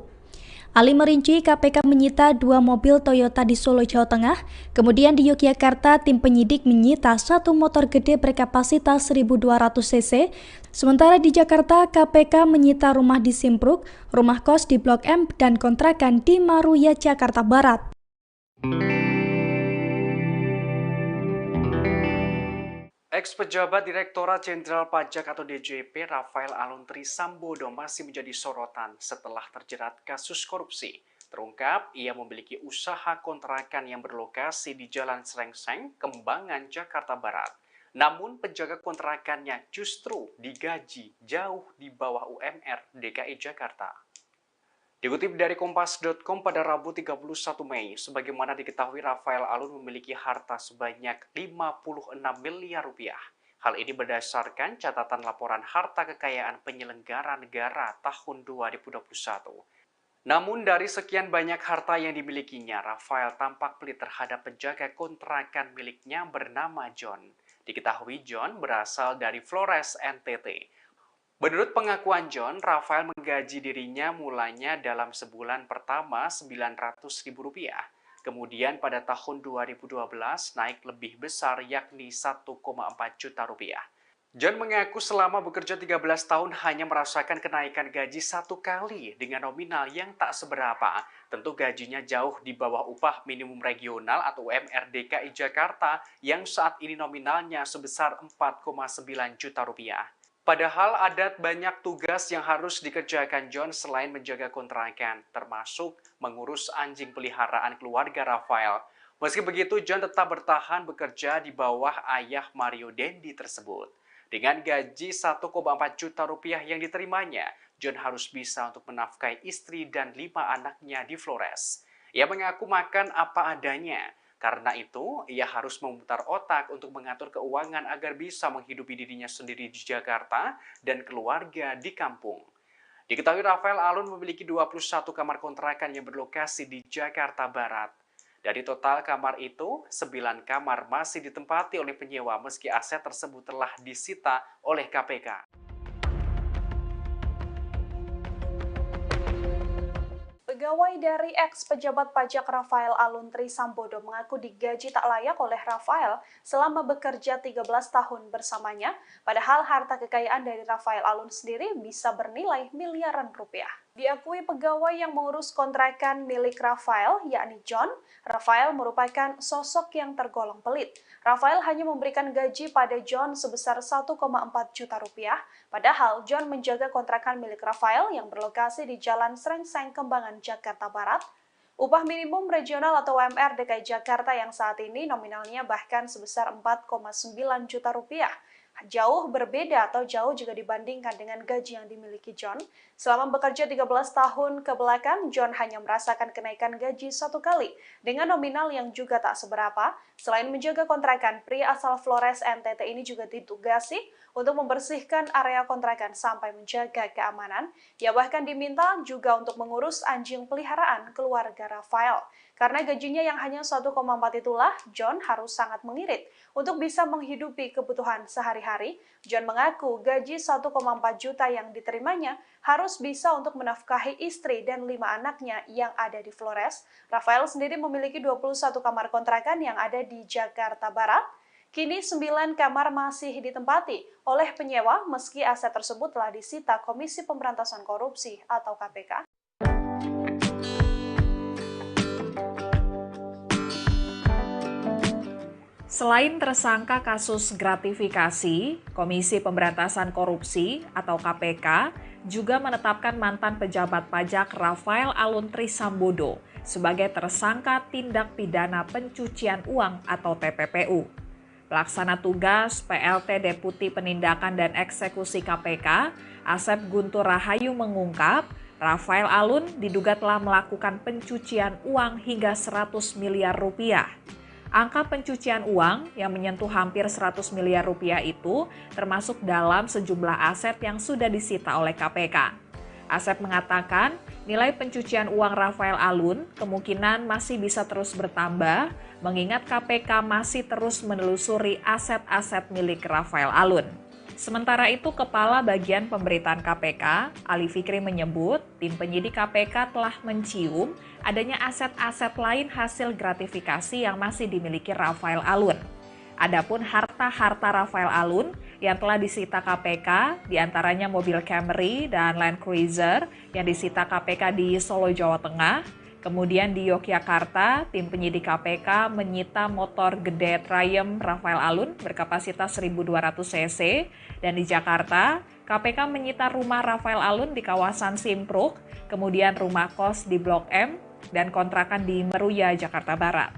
Ali merinci KPK menyita 2 mobil Toyota di Solo, Jawa Tengah, kemudian di Yogyakarta tim penyidik menyita 1 motor gede berkapasitas 1.200 cc, sementara di Jakarta KPK menyita rumah di Simpruk, rumah kos di Blok M, dan kontrakan di Meruya, Jakarta Barat. Ex-pejabat Direktorat Jenderal Pajak atau DJP Rafael Aluntri Sambodo masih menjadi sorotan setelah terjerat kasus korupsi. Terungkap, ia memiliki usaha kontrakan yang berlokasi di Jalan Srengseng, Kembangan, Jakarta Barat. Namun penjaga kontrakannya justru digaji jauh di bawah UMR DKI Jakarta. Dikutip dari Kompas.com pada Rabu 31 Mei, sebagaimana diketahui Rafael Alun memiliki harta sebanyak 56 miliar rupiah. Hal ini berdasarkan catatan laporan harta kekayaan penyelenggara negara tahun 2021. Namun dari sekian banyak harta yang dimilikinya, Rafael tampak pelit terhadap penjaga kontrakan miliknya bernama John. Diketahui John berasal dari Flores, NTT. Menurut pengakuan John, Rafael menggaji dirinya mulanya dalam sebulan pertama Rp900.000. Kemudian pada tahun 2012 naik lebih besar yakni 1,4 juta rupiah. John mengaku selama bekerja 13 tahun hanya merasakan kenaikan gaji satu kali dengan nominal yang tak seberapa. Tentu gajinya jauh di bawah upah minimum regional atau UMR DKI Jakarta yang saat ini nominalnya sebesar 4,9 juta rupiah. Padahal ada banyak tugas yang harus dikerjakan John selain menjaga kontrakan, termasuk mengurus anjing peliharaan keluarga Rafael. Meski begitu, John tetap bertahan bekerja di bawah ayah Mario Dendi tersebut. Dengan gaji 1,4 juta rupiah yang diterimanya, John harus bisa untuk menafkahi istri dan 5 anaknya di Flores. Ia mengaku makan apa adanya. Karena itu, ia harus memutar otak untuk mengatur keuangan agar bisa menghidupi dirinya sendiri di Jakarta dan keluarga di kampung. Diketahui Rafael Alun memiliki 21 kamar kontrakan yang berlokasi di Jakarta Barat. Dari total kamar itu, 9 kamar masih ditempati oleh penyewa meski aset tersebut telah disita oleh KPK. Pegawai dari ex-pejabat pajak Rafael Alun Trisambodo mengaku digaji tak layak oleh Rafael selama bekerja 13 tahun bersamanya, padahal harta kekayaan dari Rafael Alun sendiri bisa bernilai miliaran rupiah. Diakui pegawai yang mengurus kontrakan milik Rafael, yakni John, Rafael merupakan sosok yang tergolong pelit. Rafael hanya memberikan gaji pada John sebesar 1,4 juta rupiah, padahal John menjaga kontrakan milik Rafael yang berlokasi di Jalan Srengseng, Kembangan, Jakarta Barat. Upah minimum regional atau UMR DKI Jakarta yang saat ini nominalnya bahkan sebesar 4,9 juta rupiah. Jauh berbeda atau jauh jika dibandingkan dengan gaji yang dimiliki John. Selama bekerja 13 tahun ke belakang, John hanya merasakan kenaikan gaji satu kali dengan nominal yang juga tak seberapa. Selain menjaga kontrakan, pria asal Flores NTT ini juga ditugasi untuk membersihkan area kontrakan sampai menjaga keamanan. Ia bahkan diminta juga untuk mengurus anjing peliharaan keluarga Rafael. Karena gajinya yang hanya 1,4 itulah, John harus sangat mengirit untuk bisa menghidupi kebutuhan sehari-hari. John mengaku gaji 1,4 juta yang diterimanya harus bisa untuk menafkahi istri dan 5 anaknya yang ada di Flores. Rafael sendiri memiliki 21 kamar kontrakan yang ada di Jakarta Barat. Kini 9 kamar masih ditempati oleh penyewa meski aset tersebut telah disita Komisi Pemberantasan Korupsi atau KPK. Selain tersangka kasus gratifikasi, Komisi Pemberantasan Korupsi atau KPK juga menetapkan mantan pejabat pajak Rafael Alun Trisambodo sebagai tersangka tindak pidana pencucian uang atau TPPU. Pelaksana tugas PLT Deputi Penindakan dan Eksekusi KPK, Asep Guntur Rahayu mengungkap, Rafael Alun diduga telah melakukan pencucian uang hingga 100 miliar rupiah. Angka pencucian uang yang menyentuh hampir 100 miliar rupiah itu termasuk dalam sejumlah aset yang sudah disita oleh KPK. Asep mengatakan nilai pencucian uang Rafael Alun kemungkinan masih bisa terus bertambah mengingat KPK masih terus menelusuri aset-aset milik Rafael Alun. Sementara itu, Kepala Bagian Pemberitaan KPK, Ali Fikri menyebut tim penyidik KPK telah mencium adanya aset-aset lain hasil gratifikasi yang masih dimiliki Rafael Alun. Adapun harta-harta Rafael Alun yang telah disita KPK, diantaranya mobil Camry dan Land Cruiser yang disita KPK di Solo, Jawa Tengah. Kemudian di Yogyakarta, tim penyidik KPK menyita motor gede Triumph Rafael Alun berkapasitas 1.200 cc. Dan di Jakarta, KPK menyita rumah Rafael Alun di kawasan Simpruk, kemudian rumah kos di Blok M, dan kontrakan di Meruya, Jakarta Barat.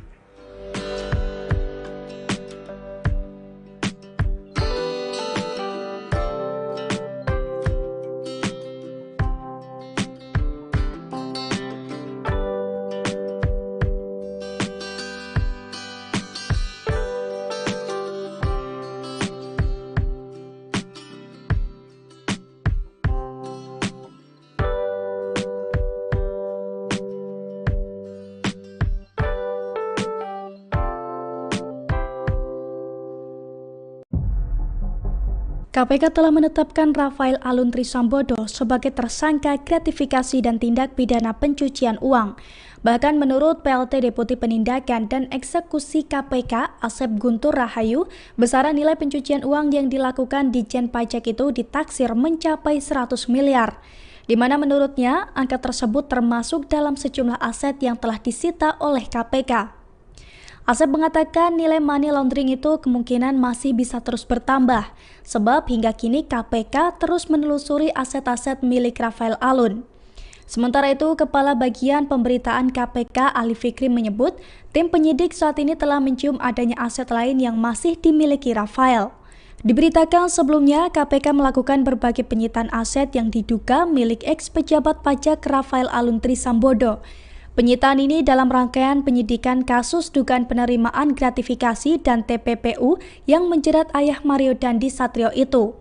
KPK telah menetapkan Rafael Alun Trisambodo sebagai tersangka gratifikasi dan tindak pidana pencucian uang. Bahkan menurut PLT Deputi Penindakan dan Eksekusi KPK Asep Guntur Rahayu, besaran nilai pencucian uang yang dilakukan Ditjen Pajak itu ditaksir mencapai 100 miliar. Di mana menurutnya angka tersebut termasuk dalam sejumlah aset yang telah disita oleh KPK. Asep mengatakan nilai money laundering itu kemungkinan masih bisa terus bertambah, sebab hingga kini KPK terus menelusuri aset-aset milik Rafael Alun. Sementara itu, Kepala Bagian Pemberitaan KPK Ali Fikri menyebut, tim penyidik saat ini telah mencium adanya aset lain yang masih dimiliki Rafael. Diberitakan sebelumnya, KPK melakukan berbagai penyitaan aset yang diduga milik ex-pejabat pajak Rafael Alun Trisambodo. Penyitaan ini dalam rangkaian penyidikan kasus dugaan penerimaan gratifikasi dan TPPU yang menjerat ayah Mario Dandi Satrio itu.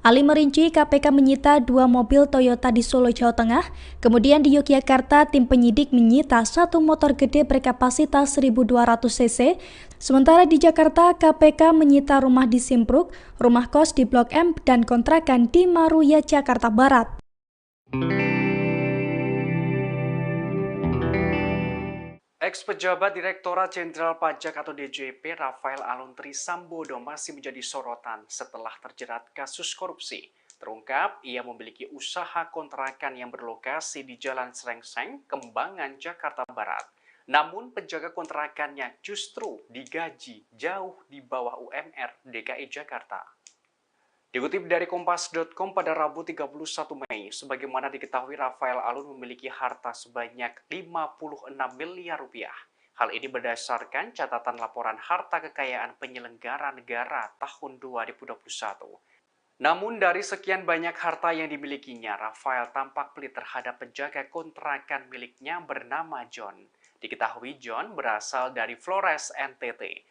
Ali merinci KPK menyita 2 mobil Toyota di Solo, Jawa Tengah. Kemudian di Yogyakarta, tim penyidik menyita 1 motor gede berkapasitas 1.200 cc. Sementara di Jakarta, KPK menyita rumah di Simpruk, rumah kos di Blok M, dan kontrakan di Maruya, Jakarta Barat. Ex-pejabat Direktorat Jenderal Pajak atau DJP Rafael Alun Trisambodo masih menjadi sorotan setelah terjerat kasus korupsi. Terungkap, ia memiliki usaha kontrakan yang berlokasi di Jalan Srengseng, Kembangan, Jakarta Barat. Namun, penjaga kontrakannya justru digaji jauh di bawah UMR DKI Jakarta. Dikutip dari Kompas.com pada Rabu 31 Mei, sebagaimana diketahui Rafael Alun memiliki harta sebanyak 56 miliar rupiah. Hal ini berdasarkan catatan laporan harta kekayaan penyelenggara negara tahun 2021. Namun dari sekian banyak harta yang dimilikinya, Rafael tampak pelit terhadap penjaga kontrakan miliknya bernama John. Diketahui John berasal dari Flores, NTT.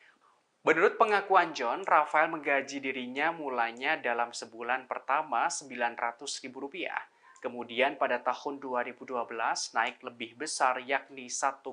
Menurut pengakuan John, Rafael menggaji dirinya mulanya dalam sebulan pertama Rp900.000. Kemudian pada tahun 2012 naik lebih besar yakni 1,4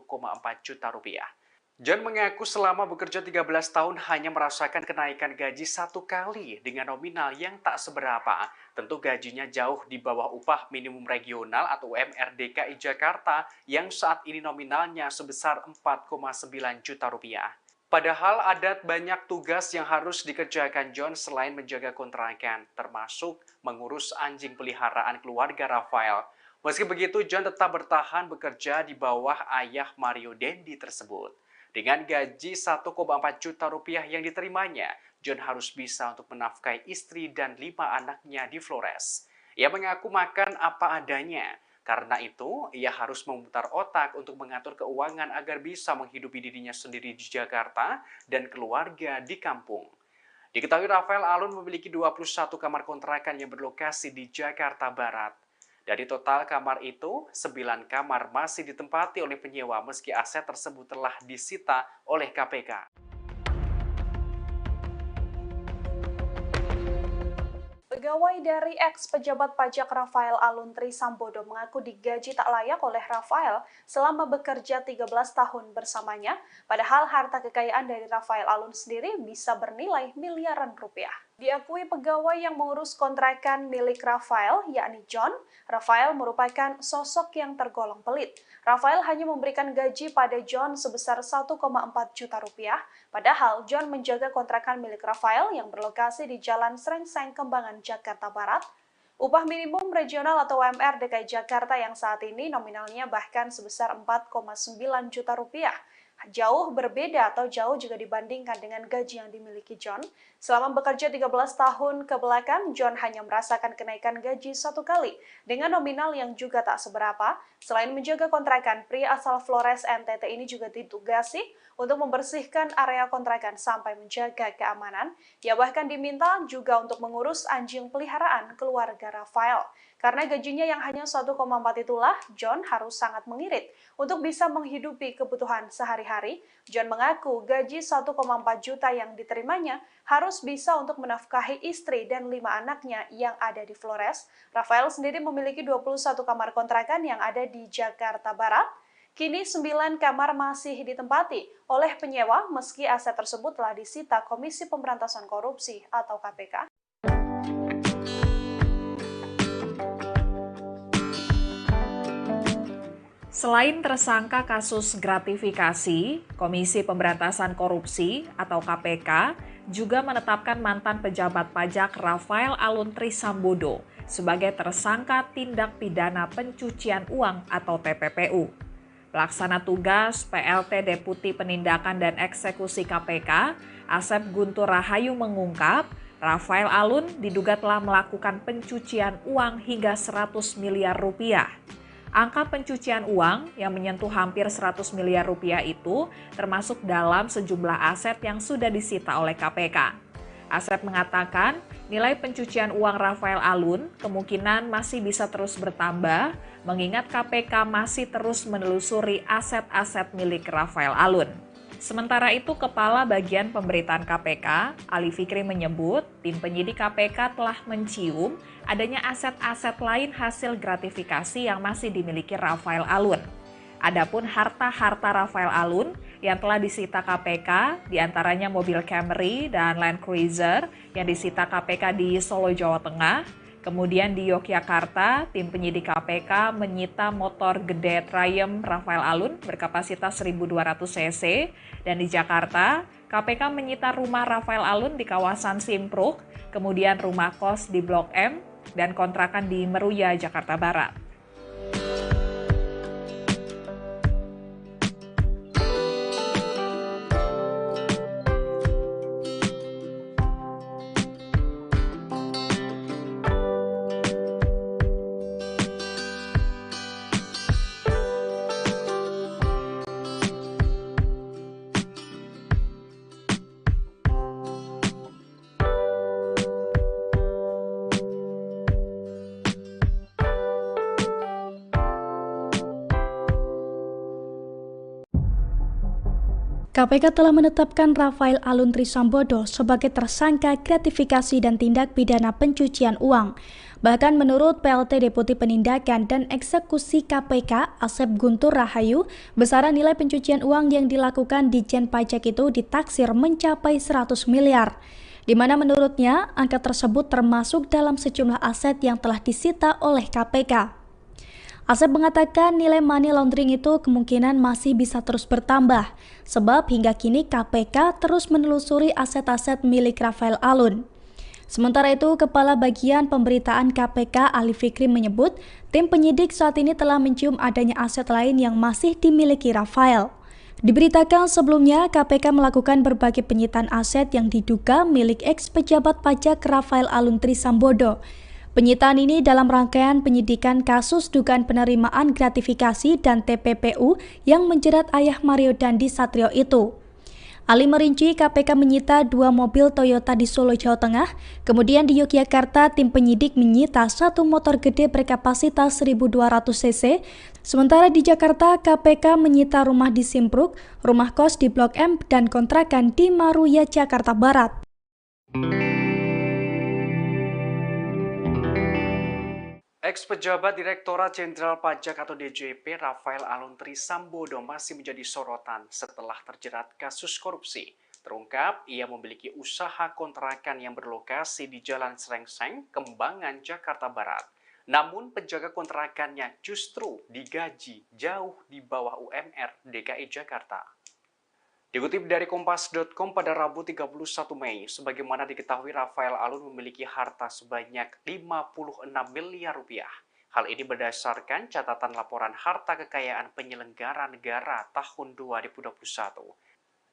juta rupiah. John mengaku selama bekerja 13 tahun hanya merasakan kenaikan gaji 1 kali dengan nominal yang tak seberapa. Tentu gajinya jauh di bawah upah minimum regional atau UMR DKI Jakarta yang saat ini nominalnya sebesar 4,9 juta rupiah. Padahal ada banyak tugas yang harus dikerjakan John selain menjaga kontrakan, termasuk mengurus anjing peliharaan keluarga Rafael. Meski begitu, John tetap bertahan bekerja di bawah ayah Mario Dandi tersebut. Dengan gaji 1,4 juta rupiah yang diterimanya, John harus bisa untuk menafkahi istri dan 5 anaknya di Flores. Ia mengaku makan apa adanya. Karena itu, ia harus memutar otak untuk mengatur keuangan agar bisa menghidupi dirinya sendiri di Jakarta dan keluarga di kampung. Diketahui Rafael Alun memiliki 21 kamar kontrakan yang berlokasi di Jakarta Barat. Dari total kamar itu, 9 kamar masih ditempati oleh penyewa meski aset tersebut telah disita oleh KPK. Pegawai dari ex-pejabat pajak Rafael Alun Trisambodo mengaku digaji tak layak oleh Rafael selama bekerja 13 tahun bersamanya, padahal harta kekayaan dari Rafael Alun sendiri bisa bernilai miliaran rupiah. Diakui pegawai yang mengurus kontrakan milik Rafael, yakni John, Rafael merupakan sosok yang tergolong pelit. Rafael hanya memberikan gaji pada John sebesar 1,4 juta rupiah, padahal John menjaga kontrakan milik Rafael yang berlokasi di Jalan Srengseng, Kembangan, Jakarta Barat. Upah minimum regional atau UMR DKI Jakarta yang saat ini nominalnya bahkan sebesar 4,9 juta rupiah. Jauh berbeda atau jauh juga dibandingkan dengan gaji yang dimiliki John. Selama bekerja 13 tahun ke belakang, John hanya merasakan kenaikan gaji 1 kali dengan nominal yang juga tak seberapa. Selain menjaga kontrakan, pria asal Flores NTT ini juga ditugasi untuk membersihkan area kontrakan sampai menjaga keamanan. Ia bahkan diminta juga untuk mengurus anjing peliharaan keluarga Rafael. Karena gajinya yang hanya 1,4 itulah, John harus sangat mengirit untuk bisa menghidupi kebutuhan sehari-hari. John mengaku gaji 1,4 juta yang diterimanya harus bisa untuk menafkahi istri dan 5 anaknya yang ada di Flores. Rafael sendiri memiliki 21 kamar kontrakan yang ada di Jakarta Barat. Kini 9 kamar masih ditempati oleh penyewa meski aset tersebut telah disita Komisi Pemberantasan Korupsi atau KPK. Selain tersangka kasus gratifikasi, Komisi Pemberantasan Korupsi atau KPK juga menetapkan mantan pejabat pajak Rafael Aluntri Sambodo sebagai tersangka tindak pidana pencucian uang atau TPPU. Pelaksana tugas PLT Deputi Penindakan dan Eksekusi KPK, Asep Guntur Rahayu mengungkap, Rafael Alun diduga telah melakukan pencucian uang hingga 100 miliar rupiah. Angka pencucian uang yang menyentuh hampir 100 miliar rupiah itu termasuk dalam sejumlah aset yang sudah disita oleh KPK. Asep mengatakan nilai pencucian uang Rafael Alun kemungkinan masih bisa terus bertambah mengingat KPK masih terus menelusuri aset-aset milik Rafael Alun. Sementara itu, Kepala Bagian Pemberitaan KPK, Ali Fikri menyebut tim penyidik KPK telah mencium adanya aset-aset lain hasil gratifikasi yang masih dimiliki Rafael Alun. Adapun harta-harta Rafael Alun yang telah disita KPK, diantaranya mobil Camry dan Land Cruiser yang disita KPK di Solo, Jawa Tengah. Kemudian di Yogyakarta, tim penyidik KPK menyita motor gede Triumph Rafael Alun berkapasitas 1.200 cc. Dan di Jakarta, KPK menyita rumah Rafael Alun di kawasan Simpruk, kemudian rumah kos di Blok M, dan kontrakan di Meruya, Jakarta Barat. KPK telah menetapkan Rafael Aluntri Sambodo sebagai tersangka gratifikasi dan tindak pidana pencucian uang. Bahkan menurut PLT Deputi Penindakan dan Eksekusi KPK, Asep Guntur Rahayu, besaran nilai pencucian uang yang dilakukan Ditjen Pajak itu ditaksir mencapai 100 miliar. Di mana menurutnya angka tersebut termasuk dalam sejumlah aset yang telah disita oleh KPK. Asep mengatakan nilai money laundering itu kemungkinan masih bisa terus bertambah, sebab hingga kini KPK terus menelusuri aset-aset milik Rafael Alun. Sementara itu, Kepala Bagian Pemberitaan KPK Ali Fikri menyebut, tim penyidik saat ini telah mencium adanya aset lain yang masih dimiliki Rafael. Diberitakan sebelumnya, KPK melakukan berbagai penyitaan aset yang diduga milik ex-pejabat pajak Rafael Aluntri Sambodo. Penyitaan ini dalam rangkaian penyidikan kasus dugaan penerimaan gratifikasi dan TPPU yang menjerat ayah Mario Dandi Satrio itu. Ali merinci KPK menyita 2 mobil Toyota di Solo, Jawa Tengah, kemudian di Yogyakarta tim penyidik menyita 1 motor gede berkapasitas 1.200 cc, sementara di Jakarta KPK menyita rumah di Simpruk, rumah kos di Blok M, dan kontrakan di Meruya, Jakarta Barat. Ex-pejabat Direktorat Jenderal Pajak atau DJP Rafael Aluntri Sambodo masih menjadi sorotan setelah terjerat kasus korupsi. Terungkap, ia memiliki usaha kontrakan yang berlokasi di Jalan Srengseng, Kembangan, Jakarta Barat. Namun penjaga kontrakannya justru digaji jauh di bawah UMR DKI Jakarta. Dikutip dari Kompas.com pada Rabu 31 Mei, sebagaimana diketahui Rafael Alun memiliki harta sebanyak 56 miliar rupiah. Hal ini berdasarkan catatan laporan harta kekayaan penyelenggara negara tahun 2021.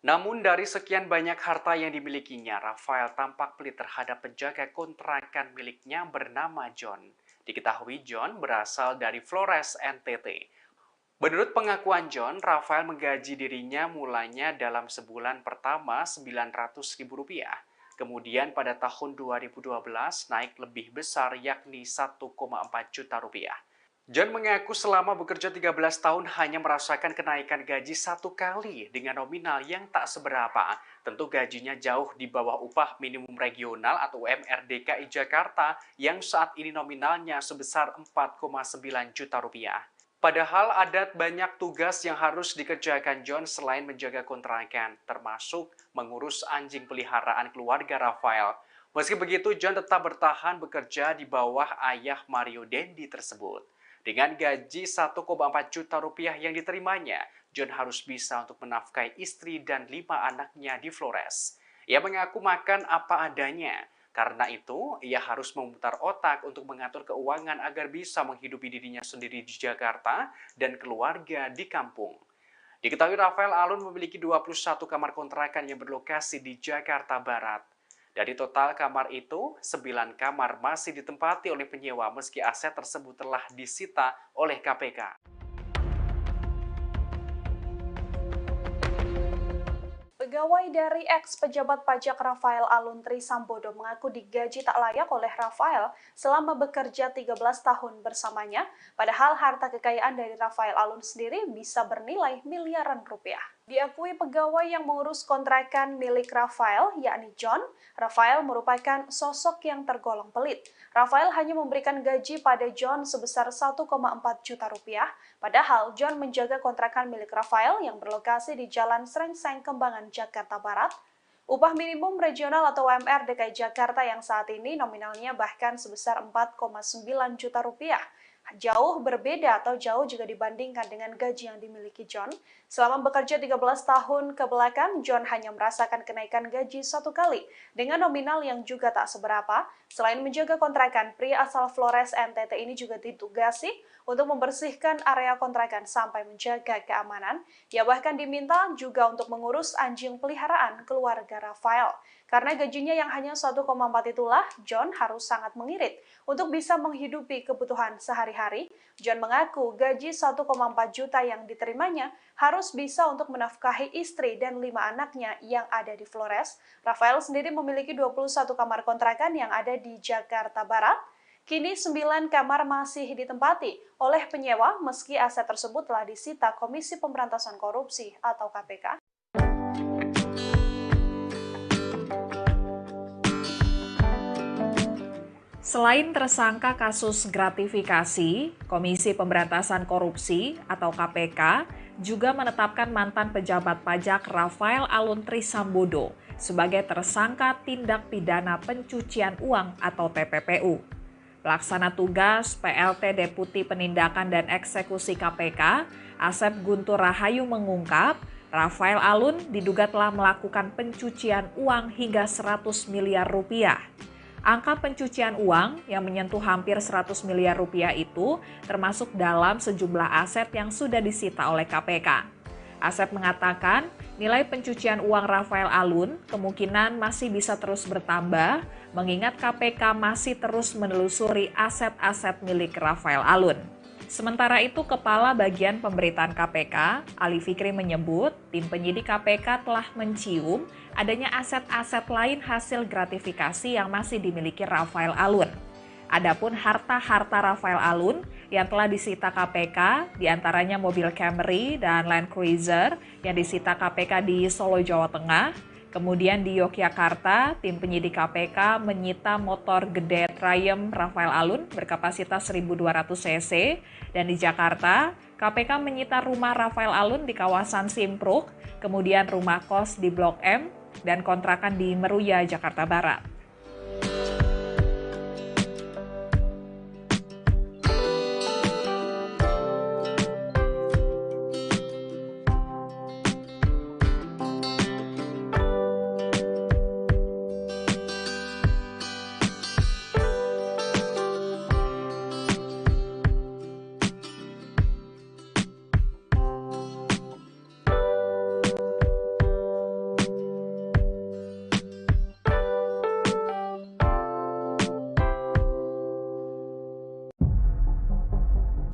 Namun dari sekian banyak harta yang dimilikinya, Rafael tampak pelit terhadap penjaga kontrakan miliknya bernama John. Diketahui John berasal dari Flores, NTT. Menurut pengakuan John, Rafael menggaji dirinya mulanya dalam sebulan pertama Rp900.000. Kemudian pada tahun 2012 naik lebih besar yakni 1,4 juta rupiah. John mengaku selama bekerja 13 tahun hanya merasakan kenaikan gaji 1 kali dengan nominal yang tak seberapa. Tentu gajinya jauh di bawah upah minimum regional atau UMR DKI Jakarta yang saat ini nominalnya sebesar 4,9 juta rupiah. Padahal ada banyak tugas yang harus dikerjakan John selain menjaga kontrakan, termasuk mengurus anjing peliharaan keluarga Rafael. Meski begitu, John tetap bertahan bekerja di bawah ayah Mario Dandi tersebut. Dengan gaji 1,4 juta rupiah yang diterimanya, John harus bisa untuk menafkahi istri dan 5 anaknya di Flores. Ia mengaku makan apa adanya. Karena itu, ia harus memutar otak untuk mengatur keuangan agar bisa menghidupi dirinya sendiri di Jakarta dan keluarga di kampung. Diketahui Rafael Alun memiliki 21 kamar kontrakan yang berlokasi di Jakarta Barat. Dari total kamar itu, 9 kamar masih ditempati oleh penyewa meski aset tersebut telah disita oleh KPK. Pegawai dari ex-pejabat pajak Rafael Alun Trisambodo mengaku digaji tak layak oleh Rafael selama bekerja 13 tahun bersamanya, padahal harta kekayaan dari Rafael Alun sendiri bisa bernilai miliaran rupiah. Diakui pegawai yang mengurus kontrakan milik Rafael, yakni John, Rafael merupakan sosok yang tergolong pelit. Rafael hanya memberikan gaji pada John sebesar 1,4 juta rupiah, padahal John menjaga kontrakan milik Rafael yang berlokasi di Jalan Srengseng, Kembangan, Jakarta Barat. Upah minimum regional atau UMR DKI Jakarta yang saat ini nominalnya bahkan sebesar 4,9 juta rupiah. Jauh berbeda atau jauh jika dibandingkan dengan gaji yang dimiliki John. Selama bekerja 13 tahun ke belakang, John hanya merasakan kenaikan gaji 1 kali dengan nominal yang juga tak seberapa. Selain menjaga kontrakan, pria asal Flores NTT ini juga ditugasi untuk membersihkan area kontrakan sampai menjaga keamanan. Ia bahkan diminta juga untuk mengurus anjing peliharaan keluarga Rafael. Karena gajinya yang hanya 1,4 itulah, John harus sangat mengirit untuk bisa menghidupi kebutuhan sehari-hari. John mengaku gaji 1,4 juta yang diterimanya harus bisa untuk menafkahi istri dan 5 anaknya yang ada di Flores. Rafael sendiri memiliki 21 kamar kontrakan yang ada di Jakarta Barat. Kini 9 kamar masih ditempati oleh penyewa meski aset tersebut telah disita Komisi Pemberantasan Korupsi atau KPK. Selain tersangka kasus gratifikasi, Komisi Pemberantasan Korupsi atau KPK juga menetapkan mantan pejabat pajak Rafael Alun Trisambodo sebagai tersangka tindak pidana pencucian uang atau TPPU. Pelaksana tugas PLT Deputi Penindakan dan Eksekusi KPK, Asep Guntur Rahayu mengungkap, Rafael Alun diduga telah melakukan pencucian uang hingga 100 miliar rupiah. Angka pencucian uang yang menyentuh hampir 100 miliar rupiah itu termasuk dalam sejumlah aset yang sudah disita oleh KPK. Asep mengatakan nilai pencucian uang Rafael Alun kemungkinan masih bisa terus bertambah mengingat KPK masih terus menelusuri aset-aset milik Rafael Alun. Sementara itu, Kepala Bagian Pemberitaan KPK, Ali Fikri menyebut tim penyidik KPK telah mencium adanya aset-aset lain hasil gratifikasi yang masih dimiliki Rafael Alun. Adapun harta-harta Rafael Alun yang telah disita KPK, diantaranya mobil Camry dan Land Cruiser yang disita KPK di Solo, Jawa Tengah. Kemudian di Yogyakarta, tim penyidik KPK menyita motor gede Triumph Rafael Alun berkapasitas 1.200 cc. Dan di Jakarta, KPK menyita rumah Rafael Alun di kawasan Simpruk, kemudian rumah kos di Blok M, dan kontrakan di Meruya, Jakarta Barat.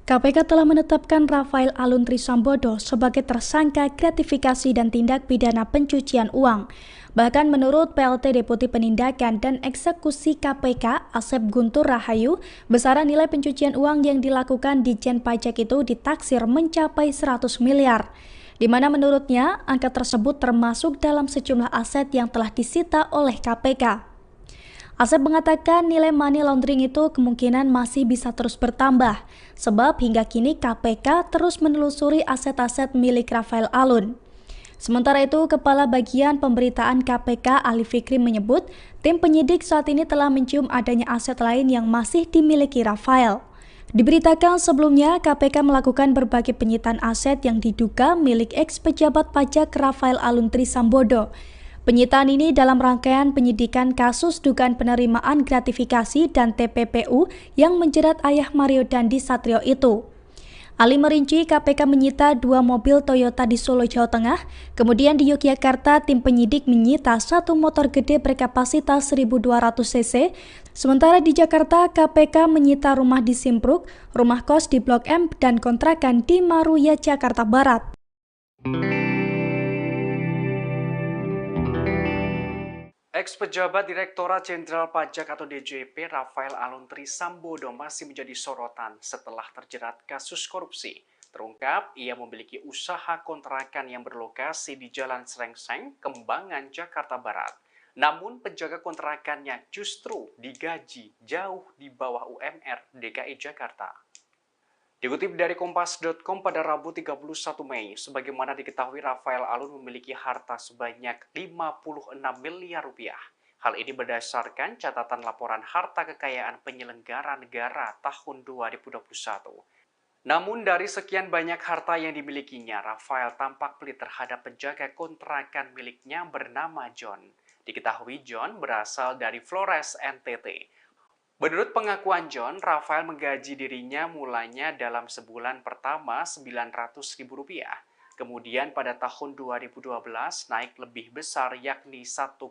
KPK telah menetapkan Rafael Alun Trisambodo sebagai tersangka gratifikasi dan tindak pidana pencucian uang. Bahkan menurut PLT Deputi Penindakan dan Eksekusi KPK, Asep Guntur Rahayu, besaran nilai pencucian uang yang dilakukan Ditjen Pajak itu ditaksir mencapai 100 miliar. Di mana menurutnya angka tersebut termasuk dalam sejumlah aset yang telah disita oleh KPK. Asep mengatakan nilai money laundering itu kemungkinan masih bisa terus bertambah, sebab hingga kini KPK terus menelusuri aset-aset milik Rafael Alun. Sementara itu, Kepala Bagian Pemberitaan KPK Ali Fikri menyebut, tim penyidik saat ini telah mencium adanya aset lain yang masih dimiliki Rafael. Diberitakan sebelumnya, KPK melakukan berbagai penyitaan aset yang diduga milik ex-pejabat pajak Rafael Aluntri Sambodo. Penyitaan ini dalam rangkaian penyidikan kasus dugaan penerimaan gratifikasi dan TPPU yang menjerat ayah Mario Dandi Satrio itu. Ali merinci KPK menyita 2 mobil Toyota di Solo, Jawa Tengah, kemudian di Yogyakarta tim penyidik menyita 1 motor gede berkapasitas 1.200 cc, sementara di Jakarta KPK menyita rumah di Simpruk, rumah kos di Blok M, dan kontrakan di Maruya, Jakarta Barat. Ex-pejabat Direktorat Jenderal Pajak atau DJP Rafael Aluntri Sambodo masih menjadi sorotan setelah terjerat kasus korupsi. Terungkap, ia memiliki usaha kontrakan yang berlokasi di Jalan Srengseng, Kembangan, Jakarta Barat. Namun, penjaga kontrakannya justru digaji jauh di bawah UMR DKI Jakarta. Dikutip dari Kompas.com pada Rabu 31 Mei, sebagaimana diketahui Rafael Alun memiliki harta sebanyak 56 miliar rupiah. Hal ini berdasarkan catatan laporan harta kekayaan penyelenggara negara tahun 2021. Namun dari sekian banyak harta yang dimilikinya, Rafael tampak pelit terhadap penjaga kontrakan miliknya bernama John. Diketahui John berasal dari Flores, NTT. Menurut pengakuan John, Rafael menggaji dirinya mulanya dalam sebulan pertama Rp900.000. Kemudian pada tahun 2012 naik lebih besar yakni 1,4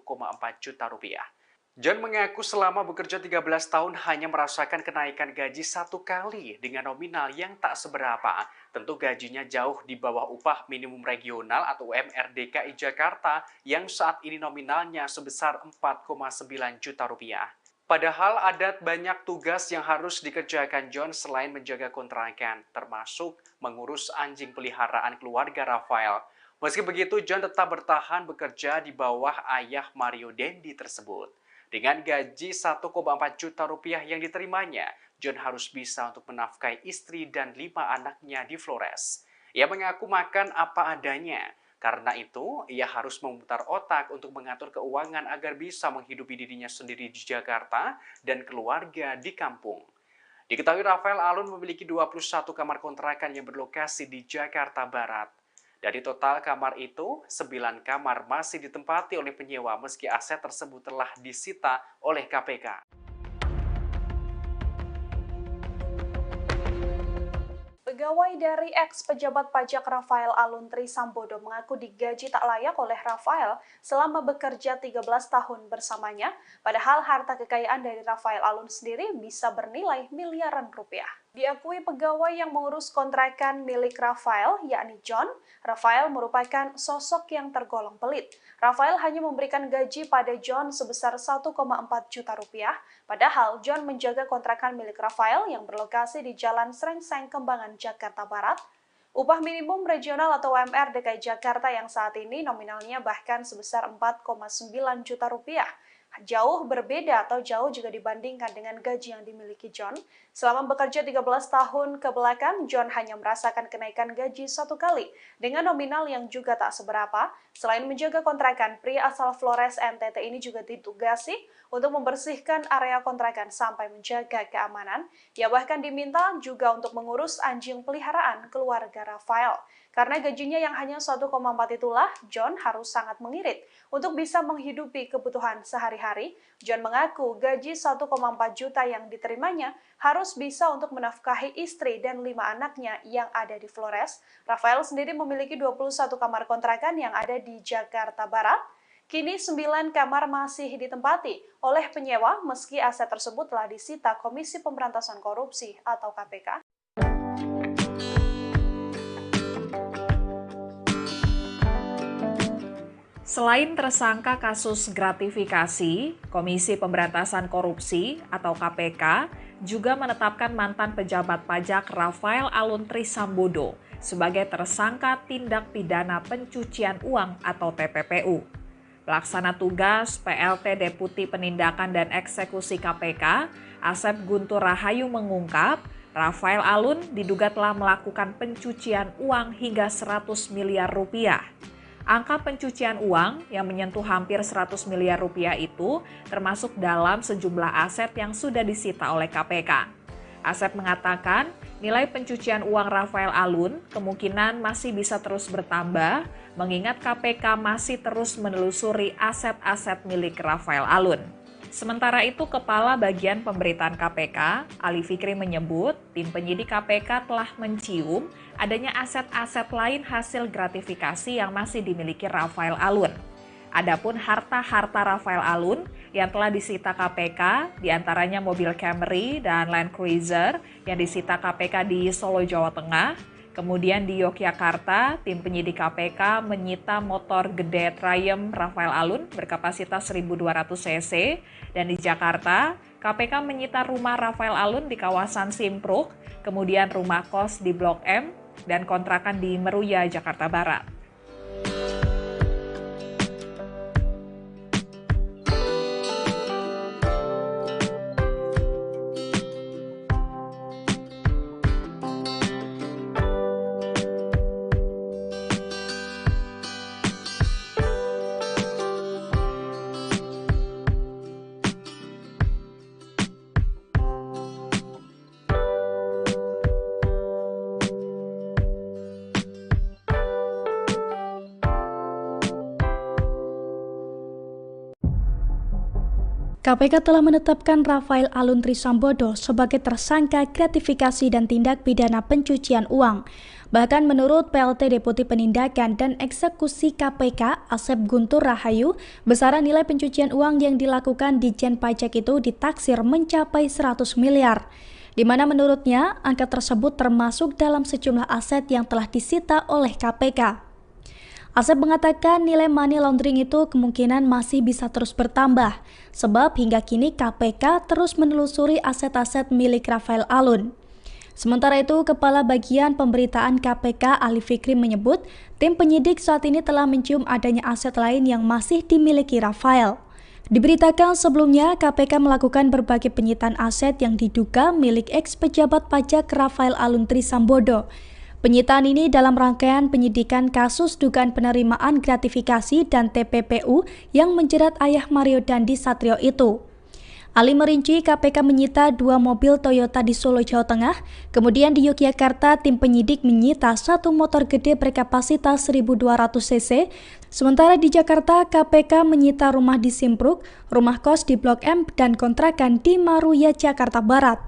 juta rupiah. John mengaku selama bekerja 13 tahun hanya merasakan kenaikan gaji 1 kali dengan nominal yang tak seberapa. Tentu gajinya jauh di bawah upah minimum regional atau UMR DKI Jakarta yang saat ini nominalnya sebesar 4,9 juta rupiah. Padahal ada banyak tugas yang harus dikerjakan John selain menjaga kontrakan, termasuk mengurus anjing peliharaan keluarga Rafael. Meski begitu, John tetap bertahan bekerja di bawah ayah Mario Dandi tersebut. Dengan gaji 1,4 juta rupiah yang diterimanya, John harus bisa untuk menafkahi istri dan 5 anaknya di Flores. Ia mengaku makan apa adanya. Karena itu, ia harus memutar otak untuk mengatur keuangan agar bisa menghidupi dirinya sendiri di Jakarta dan keluarga di kampung. Diketahui Rafael Alun memiliki 21 kamar kontrakan yang berlokasi di Jakarta Barat. Dari total kamar itu, 9 kamar masih ditempati oleh penyewa meski aset tersebut telah disita oleh KPK. Pegawai dari ex-pejabat pajak Rafael Aluntri Sambodo mengaku digaji tak layak oleh Rafael selama bekerja 13 tahun bersamanya, padahal harta kekayaan dari Rafael Alun sendiri bisa bernilai miliaran rupiah. Diakui pegawai yang mengurus kontrakan milik Rafael, yakni John, Rafael merupakan sosok yang tergolong pelit. Rafael hanya memberikan gaji pada John sebesar 1,4 juta rupiah, padahal John menjaga kontrakan milik Rafael yang berlokasi di Jalan Srengseng, Kembangan, Jakarta Barat. Upah minimum regional atau UMR DKI Jakarta yang saat ini nominalnya bahkan sebesar 4,9 juta rupiah. Jauh berbeda atau jauh jika dibandingkan dengan gaji yang dimiliki John. Selama bekerja 13 tahun ke belakang, John hanya merasakan kenaikan gaji 1 kali dengan nominal yang juga tak seberapa. Selain menjaga kontrakan, pria asal Flores NTT ini juga ditugasi untuk membersihkan area kontrakan sampai menjaga keamanan. Ia bahkan diminta juga untuk mengurus anjing peliharaan keluarga Rafael. Karena gajinya yang hanya 1,4 itulah, John harus sangat mengirit untuk bisa menghidupi kebutuhan sehari-hari. John mengaku gaji 1,4 juta yang diterimanya harus bisa untuk menafkahi istri dan 5 anaknya yang ada di Flores. Rafael sendiri memiliki 21 kamar kontrakan yang ada di Jakarta Barat. Kini 9 kamar masih ditempati oleh penyewa meski aset tersebut telah disita Komisi Pemberantasan Korupsi atau KPK. Selain tersangka kasus gratifikasi, Komisi Pemberantasan Korupsi atau KPK juga menetapkan mantan pejabat pajak Rafael Aluntri Sambodo sebagai tersangka tindak pidana pencucian uang atau TPPU. Pelaksana tugas PLT Deputi Penindakan dan Eksekusi KPK, Asep Guntur Rahayu mengungkap, Rafael Alun diduga telah melakukan pencucian uang hingga 100 miliar rupiah. Angka pencucian uang yang menyentuh hampir 100 miliar rupiah itu termasuk dalam sejumlah aset yang sudah disita oleh KPK. Asep mengatakan, nilai pencucian uang Rafael Alun kemungkinan masih bisa terus bertambah, mengingat KPK masih terus menelusuri aset-aset milik Rafael Alun. Sementara itu, Kepala Bagian Pemberitaan KPK, Ali Fikri menyebut, tim penyidik KPK telah mencium adanya aset-aset lain hasil gratifikasi yang masih dimiliki Rafael Alun. Adapun harta-harta Rafael Alun yang telah disita KPK, diantaranya mobil Camry dan Land Cruiser yang disita KPK di Solo, Jawa Tengah. Kemudian di Yogyakarta, tim penyidik KPK menyita motor gede Triumph Rafael Alun berkapasitas 1.200 cc. Dan di Jakarta, KPK menyita rumah Rafael Alun di kawasan Simpruk, kemudian rumah kos di Blok M, dan kontrakan di Meruya, Jakarta Barat. KPK telah menetapkan Rafael Alun Trisambodo sebagai tersangka gratifikasi dan tindak pidana pencucian uang. Bahkan menurut PLT Deputi Penindakan dan Eksekusi KPK, Asep Guntur Rahayu, besaran nilai pencucian uang yang dilakukan di Jen Pajak itu ditaksir mencapai 100 miliar. Di mana menurutnya angka tersebut termasuk dalam sejumlah aset yang telah disita oleh KPK. Asep mengatakan nilai money laundering itu kemungkinan masih bisa terus bertambah, sebab hingga kini KPK terus menelusuri aset-aset milik Rafael Alun. Sementara itu, Kepala Bagian Pemberitaan KPK Ali Fikri menyebut, tim penyidik saat ini telah mencium adanya aset lain yang masih dimiliki Rafael. Diberitakan sebelumnya, KPK melakukan berbagai penyitaan aset yang diduga milik ex-pejabat pajak Rafael Alun Trisambodo. Penyitaan ini dalam rangkaian penyidikan kasus dugaan penerimaan gratifikasi dan TPPU yang menjerat ayah Mario Dandi Satrio itu. Ali merinci KPK menyita 2 mobil Toyota di Solo, Jawa Tengah, kemudian di Yogyakarta tim penyidik menyita 1 motor gede berkapasitas 1.200 cc, sementara di Jakarta KPK menyita rumah di Simpruk, rumah kos di Blok M, dan kontrakan di Meruya, Jakarta Barat.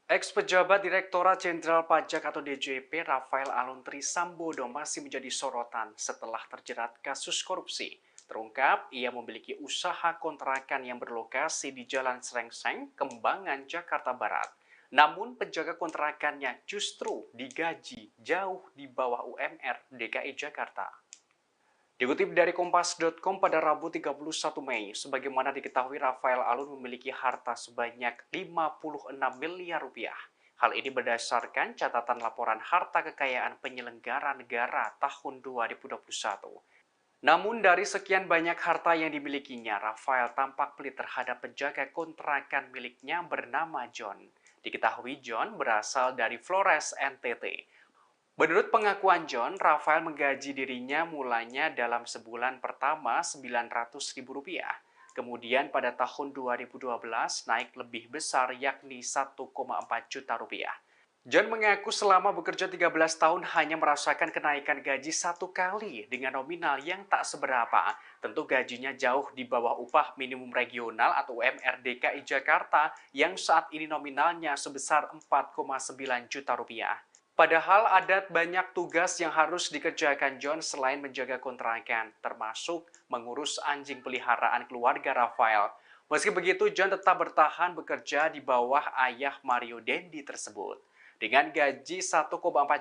Ex-pejabat Direktorat Jenderal Pajak atau DJP Rafael Alun Trisambodo masih menjadi sorotan setelah terjerat kasus korupsi. Terungkap, ia memiliki usaha kontrakan yang berlokasi di Jalan Srengseng, Kembangan, Jakarta Barat. Namun, penjaga kontrakannya justru digaji jauh di bawah UMR DKI Jakarta. Dikutip dari Kompas.com pada Rabu 31 Mei, sebagaimana diketahui Rafael Alun memiliki harta sebanyak 56 miliar rupiah. Hal ini berdasarkan catatan laporan harta kekayaan penyelenggara negara tahun 2021. Namun dari sekian banyak harta yang dimilikinya, Rafael tampak pelit terhadap penjaga kontrakan miliknya bernama John. Diketahui John berasal dari Flores, NTT. Menurut pengakuan John, Rafael menggaji dirinya mulanya dalam sebulan pertama Rp900.000. Kemudian pada tahun 2012 naik lebih besar yakni 1,4 juta rupiah. John mengaku selama bekerja 13 tahun hanya merasakan kenaikan gaji 1 kali dengan nominal yang tak seberapa. Tentu gajinya jauh di bawah upah minimum regional atau UMR DKI Jakarta yang saat ini nominalnya sebesar 4,9 juta rupiah. Padahal ada banyak tugas yang harus dikerjakan John selain menjaga kontrakan, termasuk mengurus anjing peliharaan keluarga Rafael. Meski begitu, John tetap bertahan bekerja di bawah ayah Mario Dandi tersebut. Dengan gaji 1,4